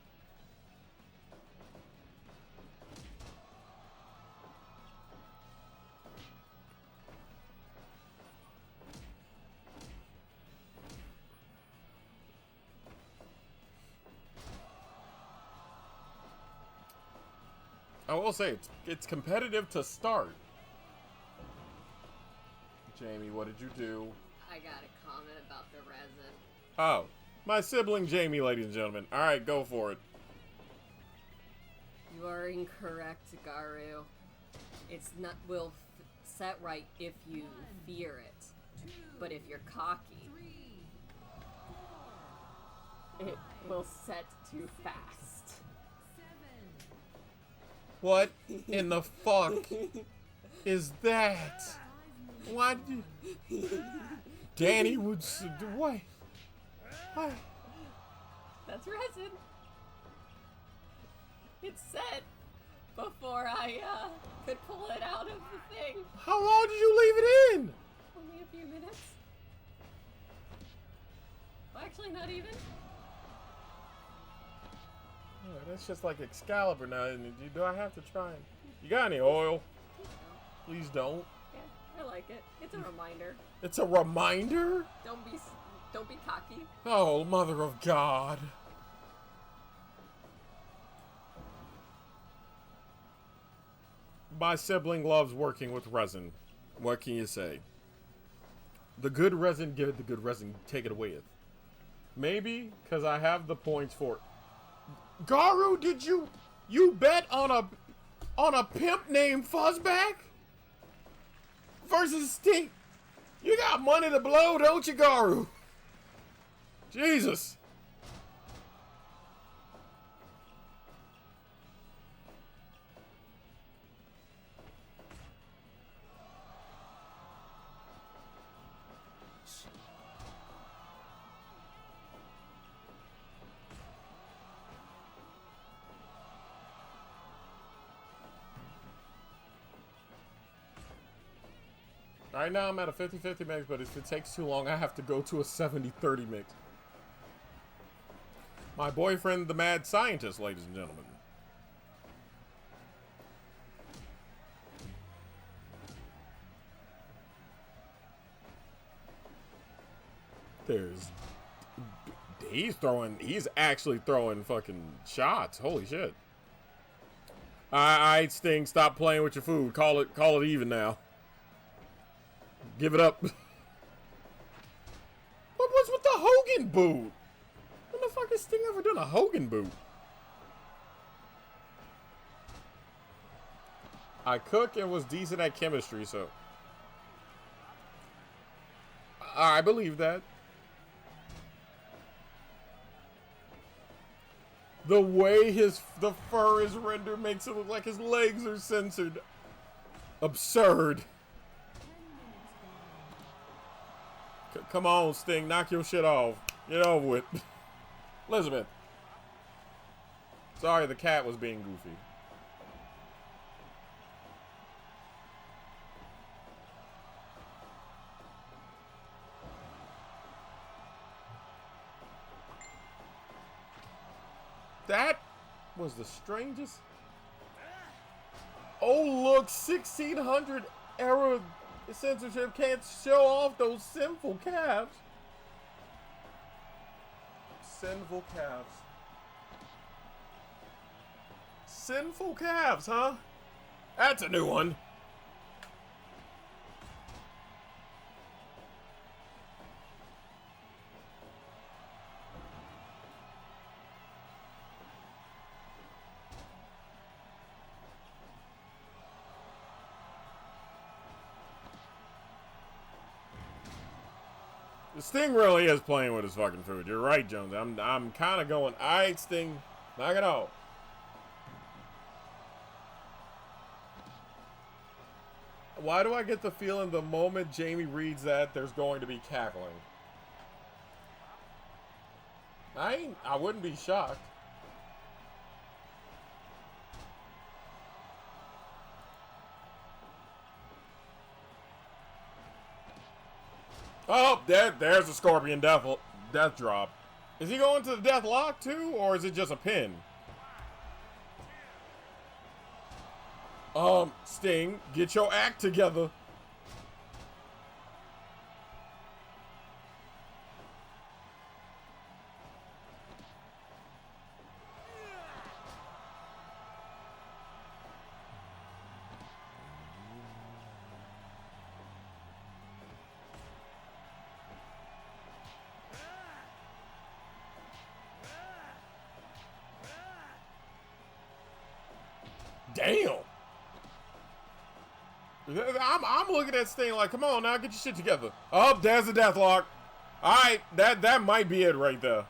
I will say, it's competitive to start. Jamie, what did you do? I got a comment about the resin. Oh, my sibling Jamie, ladies and gentlemen. Alright, go for it. You are incorrect, Garu. It's not will set right if you fear it. But if you're cocky, it will set too fast. What in the fuck is that? What? Danny would what? What? That's resin. It's set before I could pull it out of the thing. How long did you leave it in? Only a few minutes. Well, actually, not even. Oh, that's just like Excalibur now. Do I have to try? You got any oil? Please don't. I like it. It's a reminder. It's a reminder? Don't be cocky. Oh, Mother of God. My sibling loves working with resin. What can you say? The good resin, give it the good resin, take it away. Maybe because I have the points for it. Garu, did you bet on a pimp named Fuzzback? Versus Sting. You got money to blow, don't you, Garu? Jesus. Right now I'm at a 50-50 mix, but if it takes too long, I have to go to a 70-30 mix. My boyfriend, the mad scientist, ladies and gentlemen. There's... He's actually throwing fucking shots. Holy shit. Alright, Sting, stop playing with your food. Call it even now. Give it up. What's with the Hogan boot? When the fuck has Sting ever done a Hogan boot? I cook and was decent at chemistry, so... I believe that. The way the fur is rendered makes it look like his legs are censored. Absurd. Come on, Sting. Knock your shit off. Get over with. Elizabeth. Sorry, the cat was being goofy. That was the strangest. Oh, look, 1600 era censorship can't show off those sinful calves. Sinful calves. Sinful calves, huh? That's a new one. Sting really is playing with his fucking food. You're right, Jones. I'm kind of going, all right, Sting, knock it off. Why do I get the feeling the moment Jamie reads that, there's going to be cackling? I wouldn't be shocked. Oh, there's a Scorpion death drop. Is he going to the death lock too, or is it just a pin? Sting, get your act together. Damn. I'm looking at Sting like, come on now, get your shit together. Oh, there's the deathlock. All right, that might be it right there.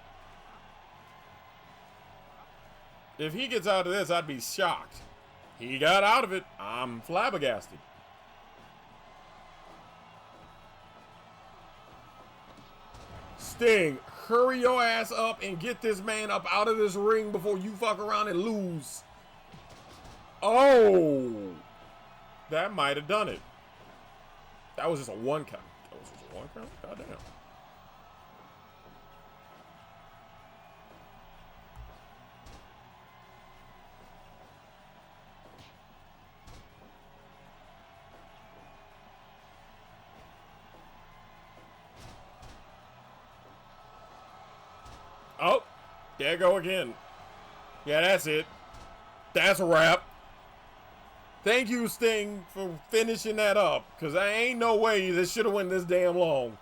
If he gets out of this, I'd be shocked. He got out of it. I'm flabbergasted. Sting, hurry your ass up and get this man up out of this ring before you fuck around and lose. Oh, that might have done it. That was just a one count. That was just a one count? Goddamn. Oh, there you go again. Yeah, that's it. That's a wrap. Thank you, Sting, for finishing that up, because I ain't no way this should have went this damn long.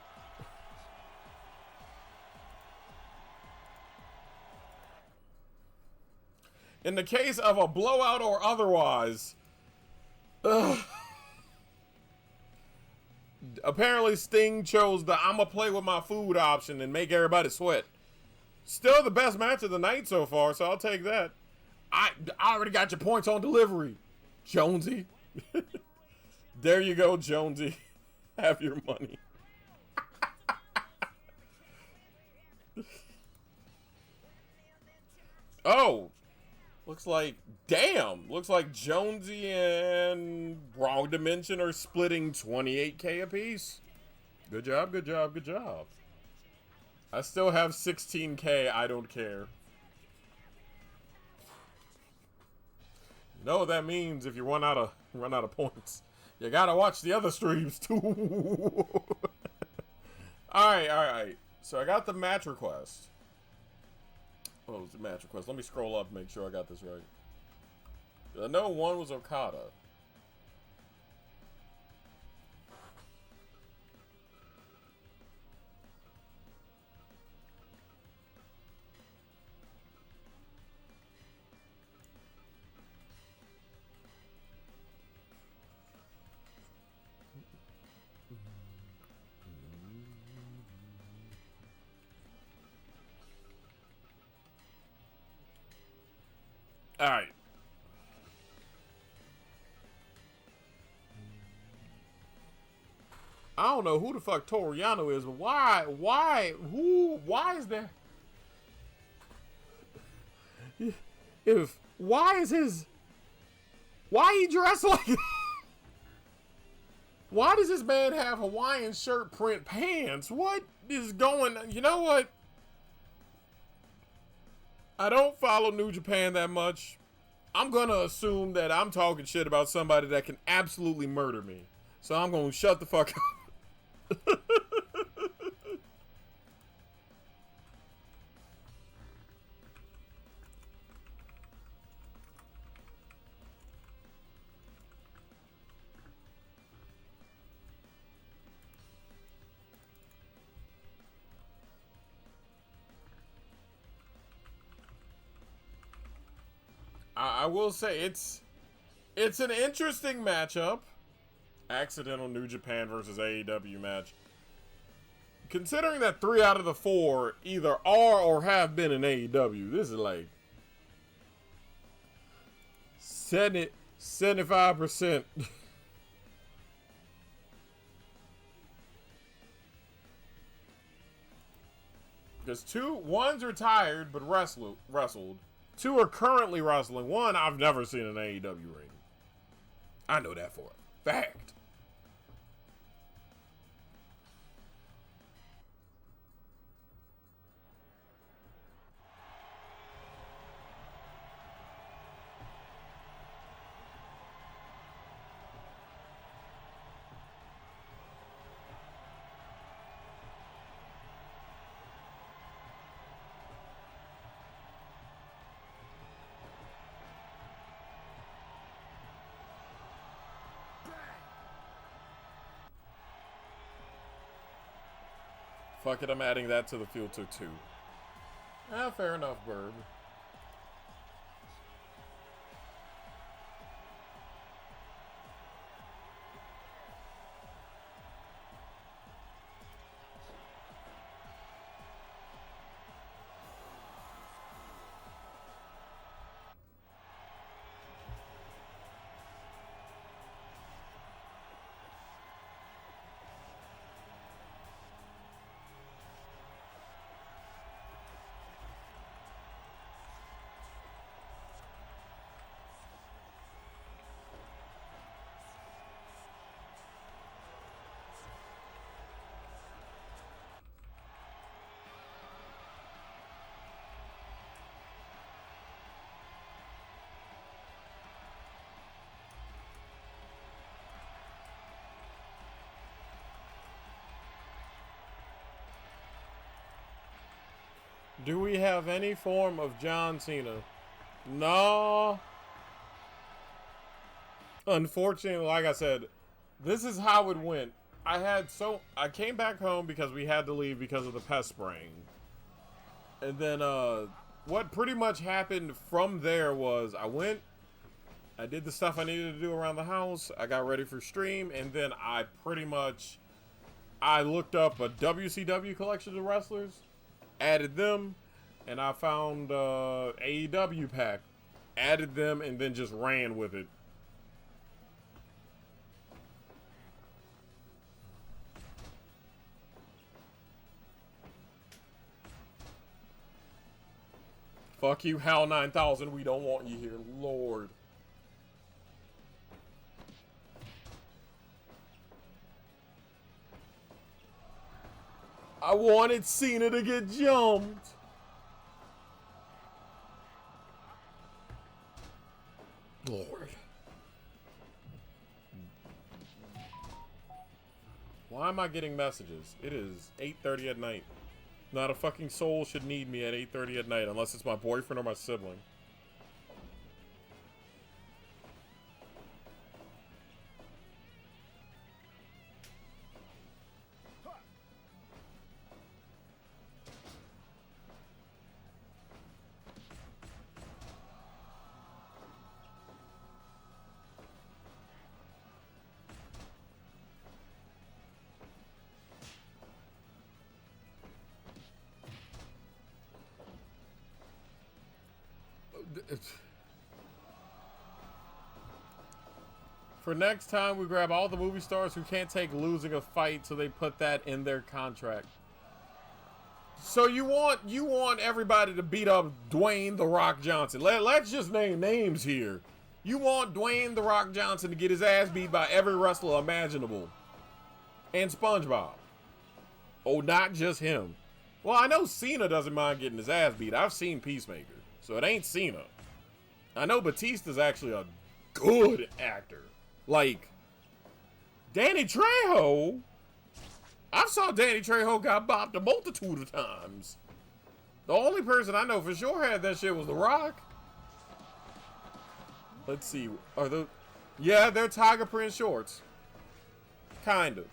In the case of a blowout or otherwise, apparently Sting chose the I'ma play with my food option and make everybody sweat. Still the best match of the night so far, so I'll take that. I already got your points on delivery, Jonesy. There you go, Jonesy. Have your money. Oh, looks like, damn, looks like Jonesy and Wrong Dimension are splitting 28K apiece. Good job, good job, good job. I still have 16K, I don't care. You know what that means if you run out of points. You gotta watch the other streams too. Alright. So I got the match request. What was the match request? Let me scroll up and make sure I got this right. I know one was Okada. All right. I don't know who the fuck Toriano is, but why is there? Why he dressed like that? Why does this man have Hawaiian shirt print pants? What is going on? You know what? I don't follow New Japan that much. I'm gonna assume that I'm talking shit about somebody that can absolutely murder me. So I'm gonna shut the fuck up. I will say it's an interesting matchup. Accidental New Japan versus AEW match. Considering that 3 out of the 4 either are or have been in AEW, this is like 75%. Because one's retired but wrestled. 2 are currently wrestling. 1 I've never seen an AEW ring. I know that for a fact. Fuck it, I'm adding that to the filter too. Fair enough, Bird. Do we have any form of John Cena? No. Unfortunately, like I said, this is how it went. I came back home because we had to leave because of the pest spraying. And then what pretty much happened from there was I did the stuff I needed to do around the house, I got ready for stream, and then I looked up a WCW collection of wrestlers, added them, and I found AEW pack, added them, and then just ran with it. Fuck you, Hal 9000. We don't want you here, Lord. I wanted Cena to get jumped. Lord. Why am I getting messages? It is 8:30 at night. Not a fucking soul should need me at 8:30 at night unless it's my boyfriend or my sibling. For next time, we grab all the movie stars who can't take losing a fight, so they put that in their contract. So you want everybody to beat up Dwayne The Rock Johnson. Let's just name names here. You want Dwayne The Rock Johnson to get his ass beat by every wrestler imaginable. And SpongeBob. Oh, not just him. Well, I know Cena doesn't mind getting his ass beat. I've seen Peacemaker, so it ain't Cena. I know Batista's actually a good actor. Like, Danny Trejo. I saw Danny Trejo got bopped a multitude of times. The only person I know for sure had that shit was The Rock. Let's see. Are the... Yeah, they're tiger print shorts. Kind of.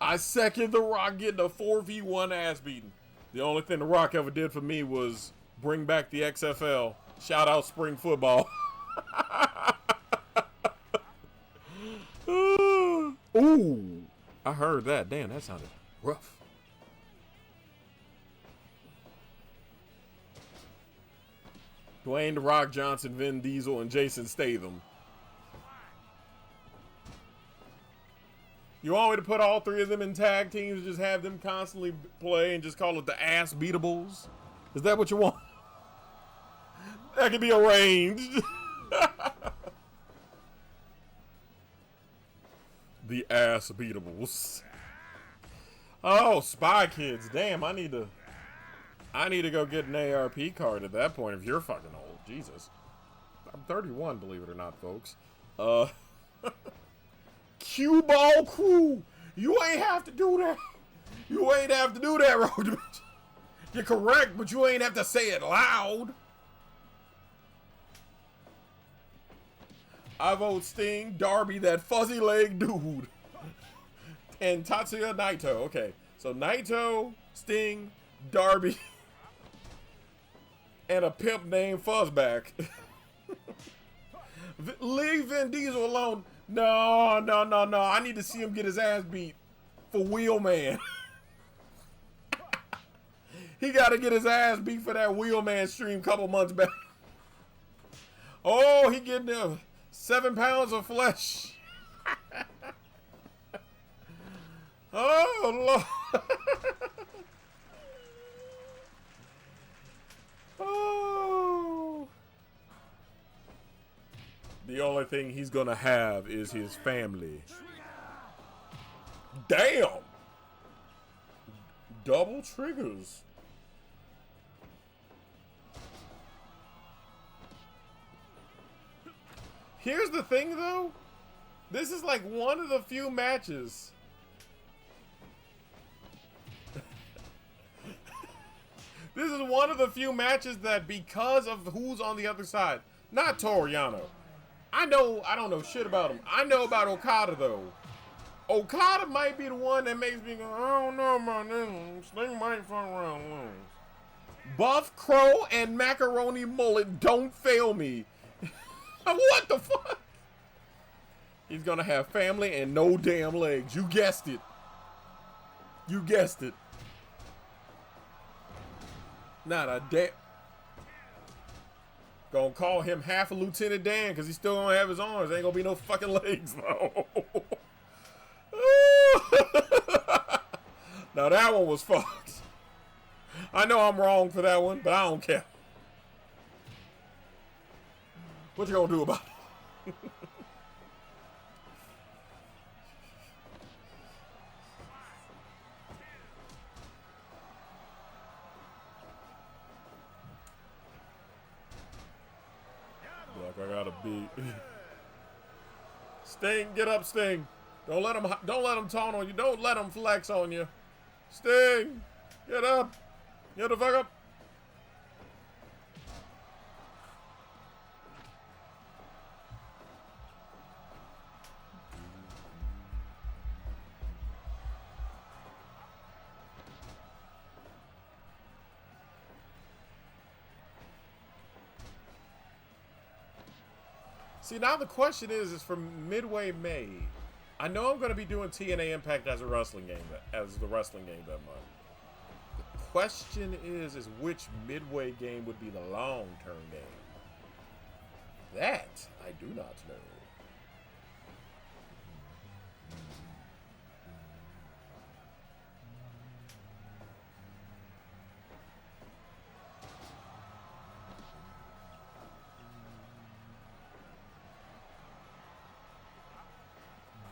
I second The Rock getting a 4v1 ass beating. The only thing The Rock ever did for me was bring back the XFL. Shout out spring football. Ooh, I heard that. Damn, that sounded rough. Dwayne The Rock Johnson, Vin Diesel, and Jason Statham. You want me to put all three of them in tag teams and just have them constantly play and just call it the Ass Beatables? Is that what you want? That can be arranged. The Ass Beatables. Oh, Spy Kids. Damn, I need to go get an ARP card at that point if you're fucking old. Jesus. I'm 31, believe it or not, folks. Cue Ball Crew. You ain't have to do that. You ain't have to do that, Road. You're correct, but you ain't have to say it loud. I vote Sting, Darby, that fuzzy leg dude, and Tatsuya Naito. Okay, so Naito, Sting, Darby, and a pimp named Fuzzback. Leave Vin Diesel alone. No. I need to see him get his ass beat for Wheelman. He got to get his ass beat for that Wheelman stream a couple months back. Oh, he getting 7 pounds of flesh. Oh, Lord. Oh. The only thing he's gonna have is his family. Damn! Double triggers. Here's the thing, though. This is like one of the few matches. This is one of the few matches that, because of who's on the other side, not Toru Yano. I don't know shit about him. I know about Okada, though. Okada might be the one that makes me go, I don't know about this. Sting might fuck around and lose. Buff Crow and Macaroni Mullet, don't fail me. What the fuck? He's gonna have family and no damn legs. You guessed it. You guessed it. Not a damn. Gonna call him half a Lieutenant Dan because he still gonna have his arms. Ain't gonna be no fucking legs though. Now that one was fucked. I know I'm wrong for that one, but I don't care. What you gonna do about it? Like I gotta beat Sting, get up, Sting. Don't let him taunt on you. Don't let him flex on you. Sting, get up. Get the fuck up. See, now the question is from Midway May. I know I'm going to be doing TNA Impact as a wrestling game, as the wrestling game that month. The question is which Midway game would be the long-term game? That I do not know.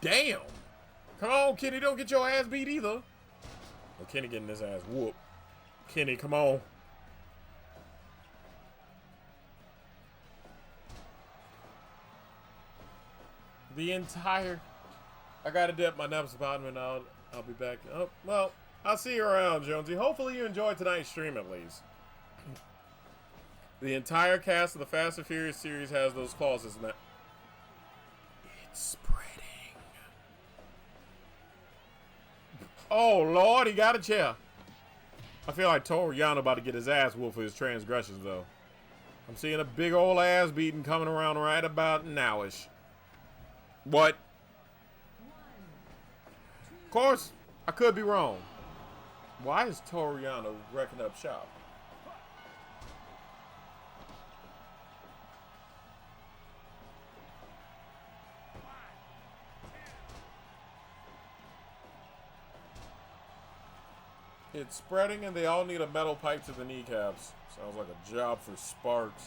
Damn! Come on, Kenny, don't get your ass beat either. Well, Kenny getting his ass whooped. Kenny, come on. The entire... I gotta dip my nubs bottom and I'll be back. Oh, well, I'll see you around, Jonesy. Hopefully you enjoyed tonight's stream at least. The entire cast of the Fast and Furious series has those clauses in that. It's spreading. Oh, Lord, he got a chair. I feel like Toru Yano about to get his ass whooped for his transgressions, though. I'm seeing a big old ass beating coming around right about nowish. What? Of course, I could be wrong. Why is Toru Yano wrecking up shop? It's spreading and they all need a metal pipe to the kneecaps. Sounds like a job for Sparks.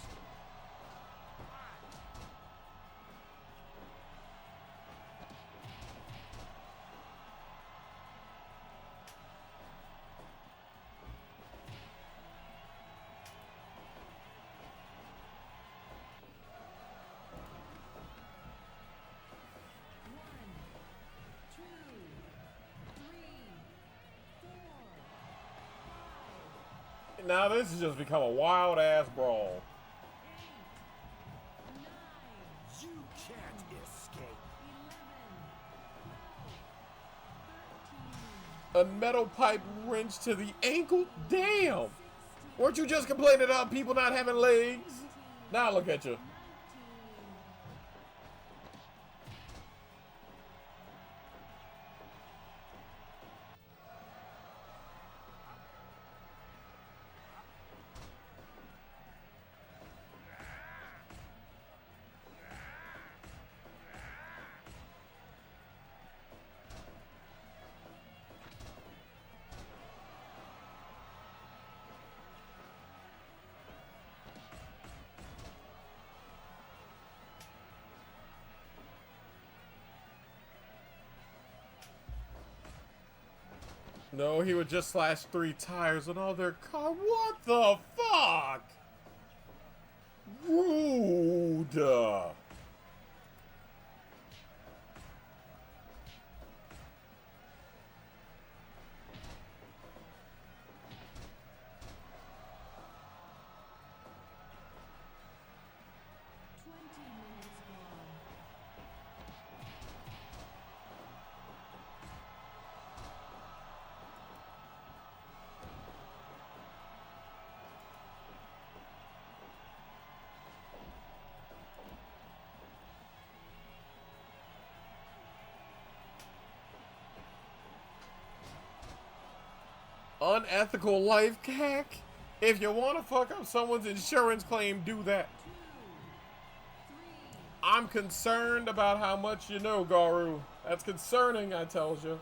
Now this has just become a wild ass brawl. You can't escape. A metal pipe wrench to the ankle? Damn! Weren't you just complaining about people not having legs? Now look at you. No, he would just slash 3 tires on all their car. What the fuck? Rude. Unethical life hack? If you want to fuck up someone's insurance claim, do that. I'm concerned about how much you know, Garu. That's concerning, I tells you.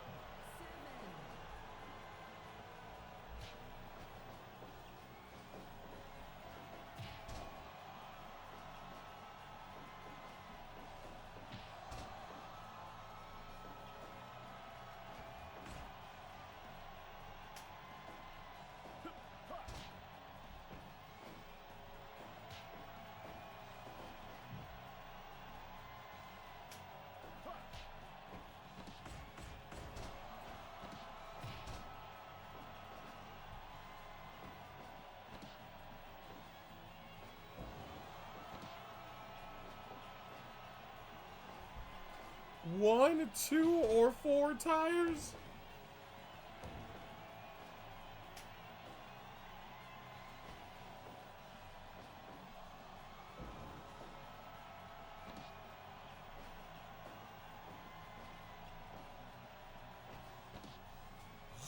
2 or 4 tires?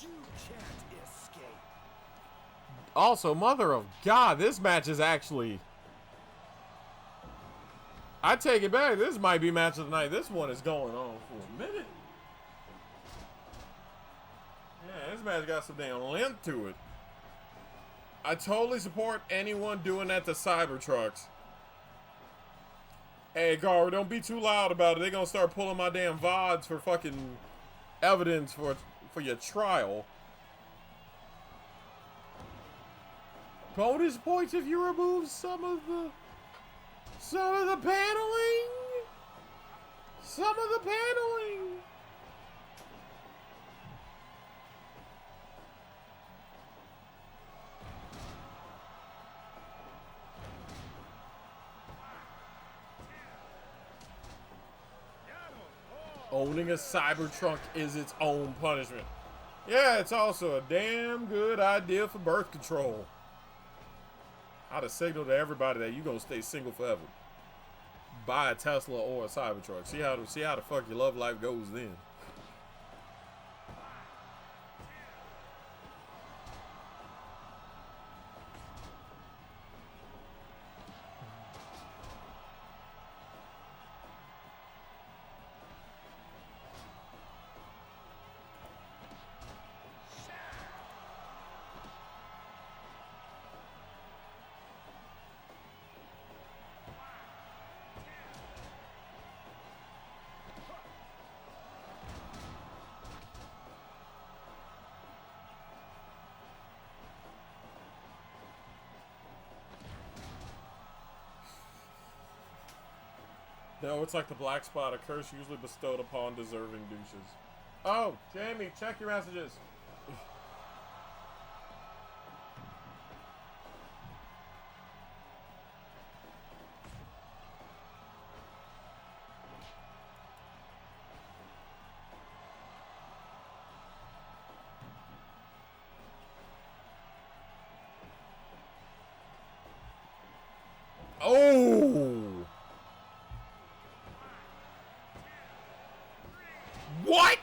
You can't escape. Also, mother of God, this match is actually... I take it back. This might be match of the night. This one is going on for a minute. Yeah, this match got some damn length to it. I totally support anyone doing that to Cybertrucks. Hey, Gar, don't be too loud about it. They're going to start pulling my damn VODs for fucking evidence for your trial. Bonus points if you remove some of the paneling. Some of the paneling. Owning a Cybertruck is its own punishment. Yeah, it's also a damn good idea for birth control. How to signal to everybody that you're gonna stay single forever. Buy a Tesla or a Cybertruck. See how the fuck your love life goes then. No, it's like the black spot, a curse usually bestowed upon deserving douches. Oh, Jamie, check your messages. Oh! What?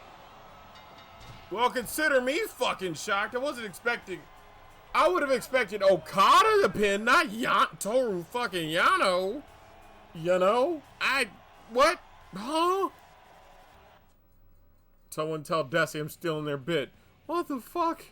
Well, consider me fucking shocked. I wasn't expecting... I would have expected Okada to pin, not Toru fucking Yano. You know? What? Huh? Someone tell Desi I'm still in their bit. What the fuck?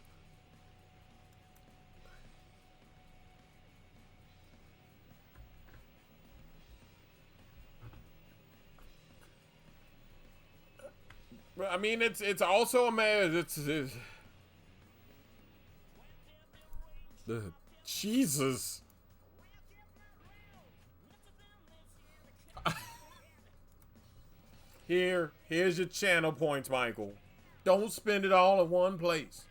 I mean, it's also a man. It's Jesus. Here's your channel points, Michael. Don't spend it all in one place.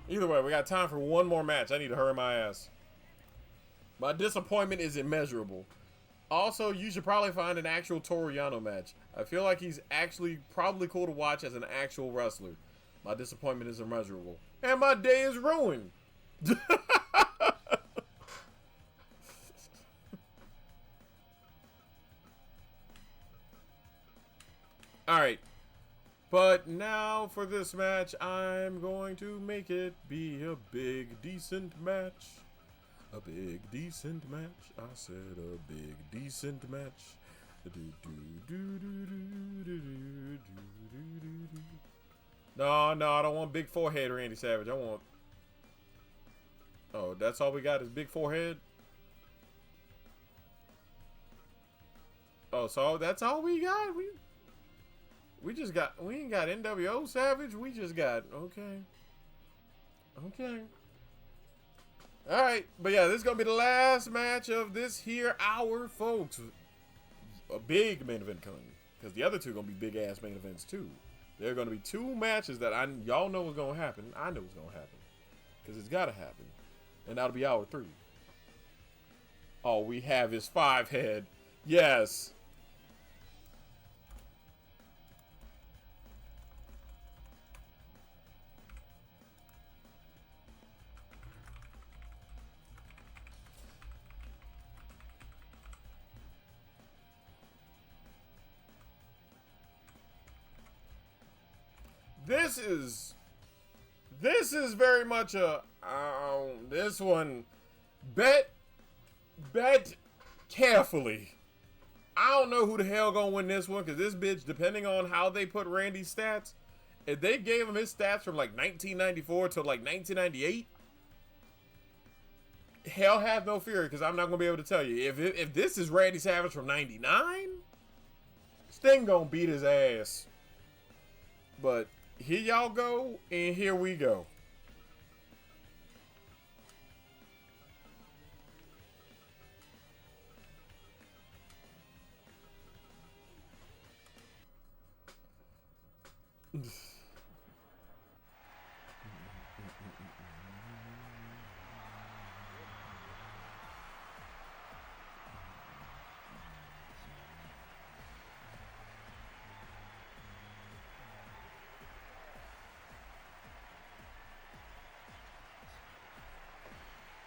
Either way, we got time for one more match. I need to hurry my ass. My disappointment is immeasurable. Also, you should probably find an actual Toru Yano match. I feel like he's actually probably cool to watch as an actual wrestler. My disappointment is immeasurable. And my day is ruined. Alright. But now for this match, I'm going to make it be a big, decent match. A big, decent match. I said a big, decent match. No, I don't want big forehead Randy Savage. I want... Oh, that's all we got is big forehead? Oh, so that's all we got? We ain't got NWO Savage. We just got, okay. Okay. Alright, but yeah, this is going to be the last match of this here hour, folks. A big main event coming. Because the other two are going to be big-ass main events, too. There are going to be two matches that y'all know what's going to happen. I know what's going to happen. Because it's got to happen. And that'll be hour 3. All we have is 5-head. Yes. This is very much a this one bet carefully. I don't know who the hell gonna win this one, because this bitch, depending on how they put Randy's stats, if they gave him his stats from like 1994 to like 1998, hell have no fear, because I'm not gonna be able to tell you. If this is Randy Savage from 99, Sting gonna beat his ass. But here y'all go, and here we go.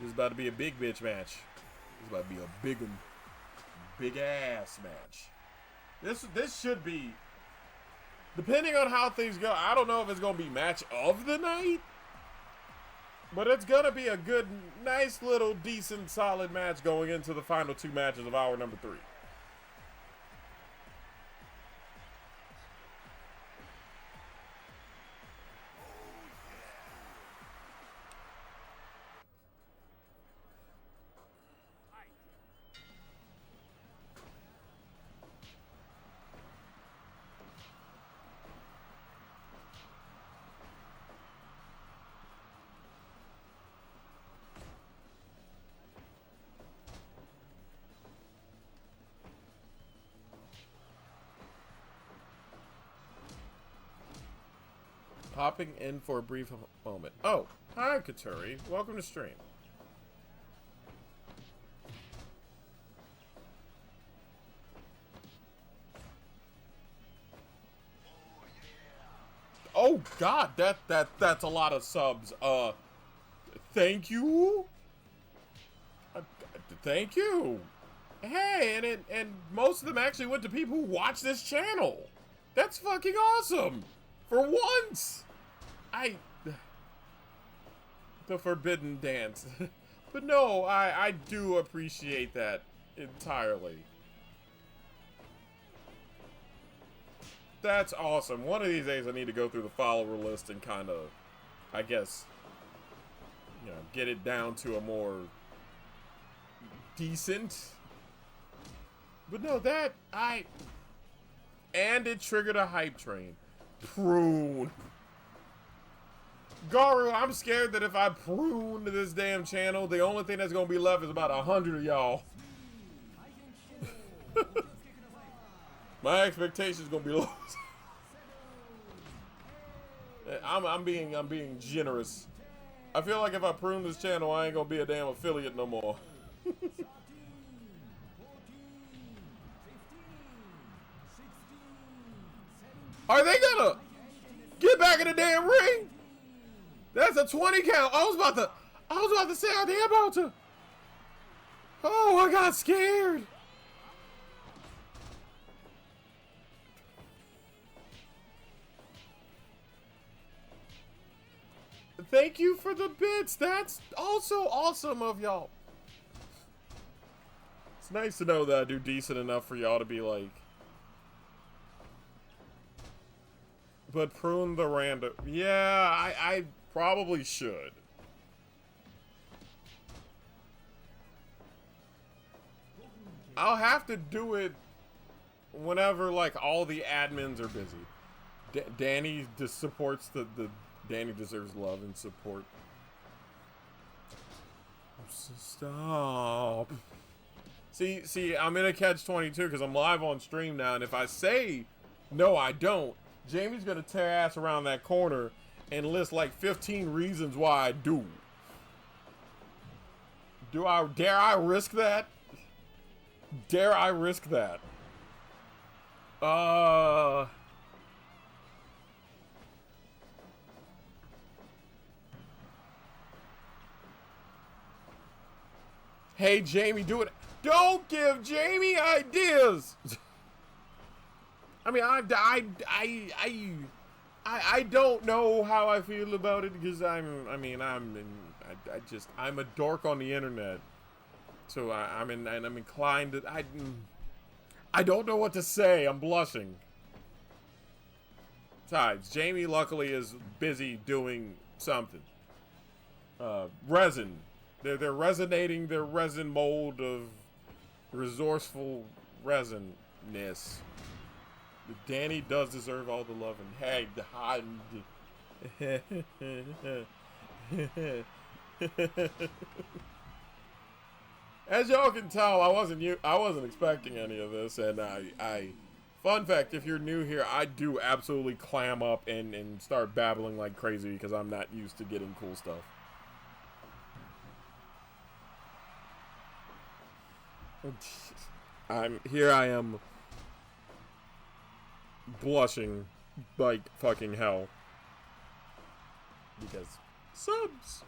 This is about to be a big bitch match. This is about to be a big ass match. This should be, depending on how things go, I don't know if it's gonna be match of the night, but it's gonna be a good, nice little, decent, solid match going into the final 2 matches of hour number 3. Popping in for a brief moment. Oh, hi Katuri. Welcome to stream. Oh God, that's a lot of subs. Thank you. Thank you. Hey, and most of them actually went to people who watch this channel. That's fucking awesome. For once. The forbidden dance. But no, I do appreciate that entirely. That's awesome. One of these days I need to go through the follower list and kind of, I guess, you know, get it down to a more decent. But no, and it triggered a hype train. Prune. Garu, I'm scared that if I prune this damn channel, the only thing that's gonna be left is about 100 of y'all. My expectations gonna be low. I'm being generous. I feel like if I prune this channel, I ain't gonna be a damn affiliate no more. Are they gonna get back in the damn ring? That's a 20 count. I was about to say, are they about to? Oh, I got scared. Thank you for the bits. That's also awesome of y'all. It's nice to know that I do decent enough for y'all to be like, but prune the random. Yeah, I probably should. I'll have to do it whenever, like, all the admins are busy. Danny just supports the Danny deserves love and support. Stop. See, I'm in a catch-22 because I'm live on stream now, and if I say no, I don't, Jamie's gonna tear ass around that corner and list like 15 reasons why I do. Dare I risk that? Dare I risk that? Hey, Jamie, do it. Don't give Jamie ideas. I mean, I don't know how I feel about it because I'm a dork on the internet. So I'm inclined to, I don't know what to say. I'm blushing. Besides, Jamie luckily is busy doing something. Resin. They're resonating their resin mold of resourceful resinness. Danny does deserve all the love and hey, as y'all can tell, I wasn't expecting any of this, and fun fact, if you're new here, I do absolutely clam up and start babbling like crazy because I'm not used to getting cool stuff. I am blushing like fucking hell because subs.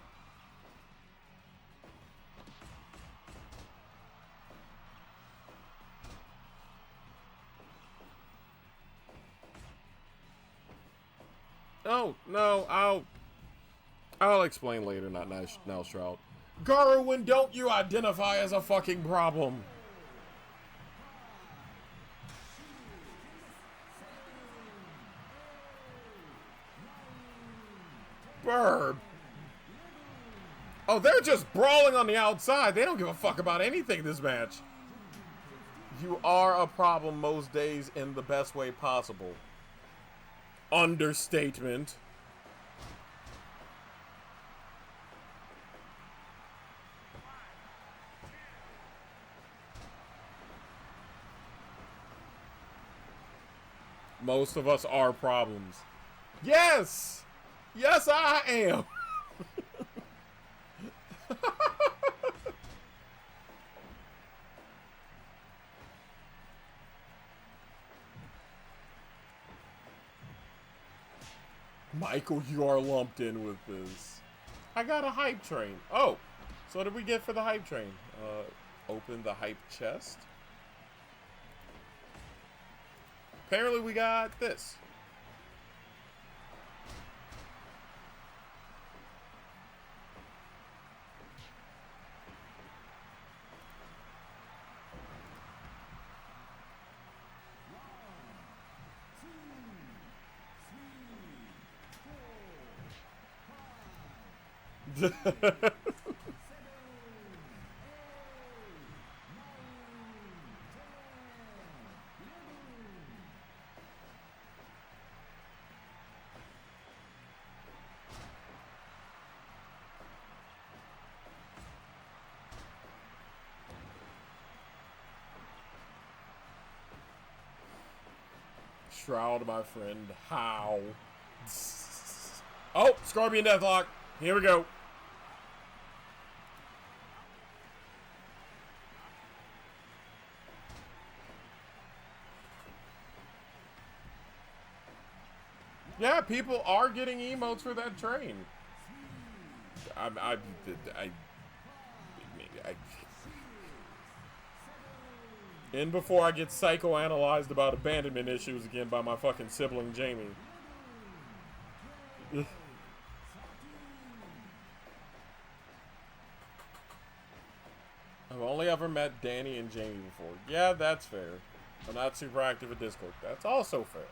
Oh no, I'll explain later. Not now, Shroud. Garwin, don't you identify as a fucking problem? Burb. Oh, they're just brawling on the outside. They don't give a fuck about anything this match. You are a problem most days in the best way possible. Understatement. Most of us are problems. Yes! Yes, I am! Michael, you are lumped in with this. I got a hype train. Oh, so what did we get for the hype train? Open the hype chest. Apparently we got this. Shroud, my friend. How? Oh, Scorpion Deathlock. Here we go. Yeah, people are getting emotes for that train. And before I get psychoanalyzed about abandonment issues again by my fucking sibling Jamie. I've only ever met Danny and Jamie before. Yeah, that's fair. I'm not super active at Discord. That's also fair.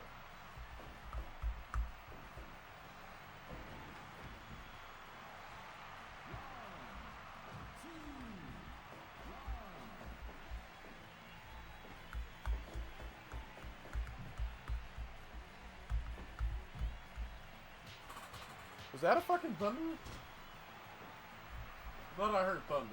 that a fucking thunder? Thought I heard thunder.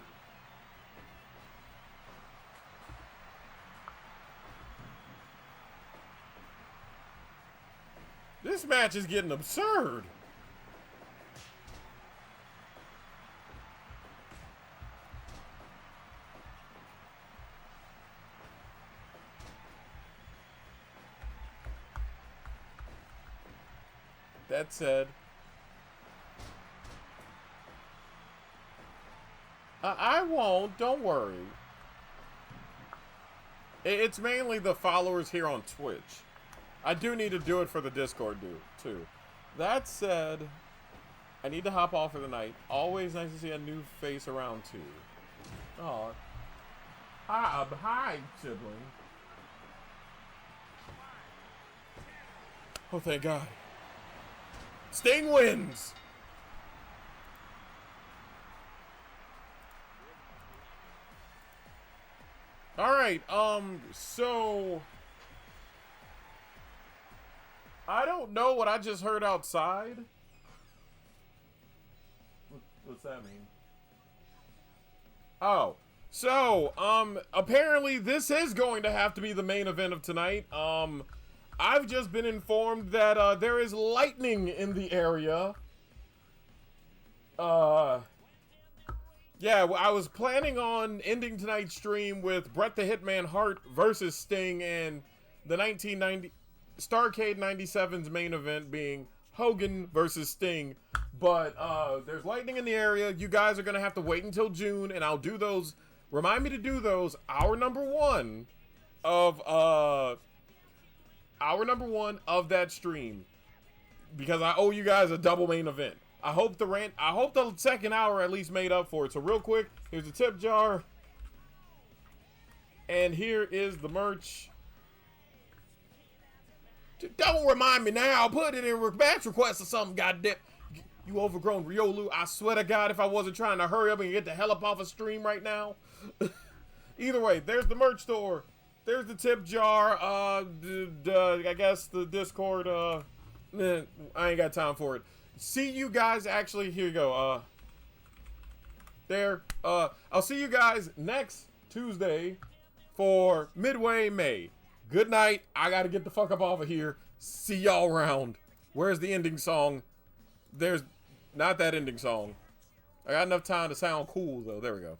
This match is getting absurd. That said, I won't. Don't worry. It's mainly the followers here on Twitch. I do need to do it for the Discord, too. That said, I need to hop off for the night. Always nice to see a new face around, too. Oh. Hi, sibling. Oh, thank God. Sting wins! Alright, so... I don't know what I just heard outside. What's that mean? Oh. So, apparently this is going to have to be the main event of tonight. I've just been informed that, there is lightning in the area. Yeah, I was planning on ending tonight's stream with Bret the Hitman Hart versus Sting and the 1990 Starrcade 97's main event being Hogan versus Sting. But there's lightning in the area. You guys are going to have to wait until June, and I'll do those. Remind me to do those. Hour number one of that stream, because I owe you guys a double main event. I hope the second hour at least made up for it. So real quick, here's the tip jar, and here is the merch. Don't remind me now. Put it in match request or something, goddamn. You overgrown Riolu. I swear to God, if I wasn't trying to hurry up and get the hell up off a stream right now. Either way, there's the merch store. There's the tip jar. I guess the Discord. I ain't got time for it. See you guys. Actually, here you go. There. I'll see you guys next Tuesday for Midway May. Good night. I gotta get the fuck up off of here. See y'all around. Where's the ending song? There's not that ending song. I got enough time to sound cool, though. There we go.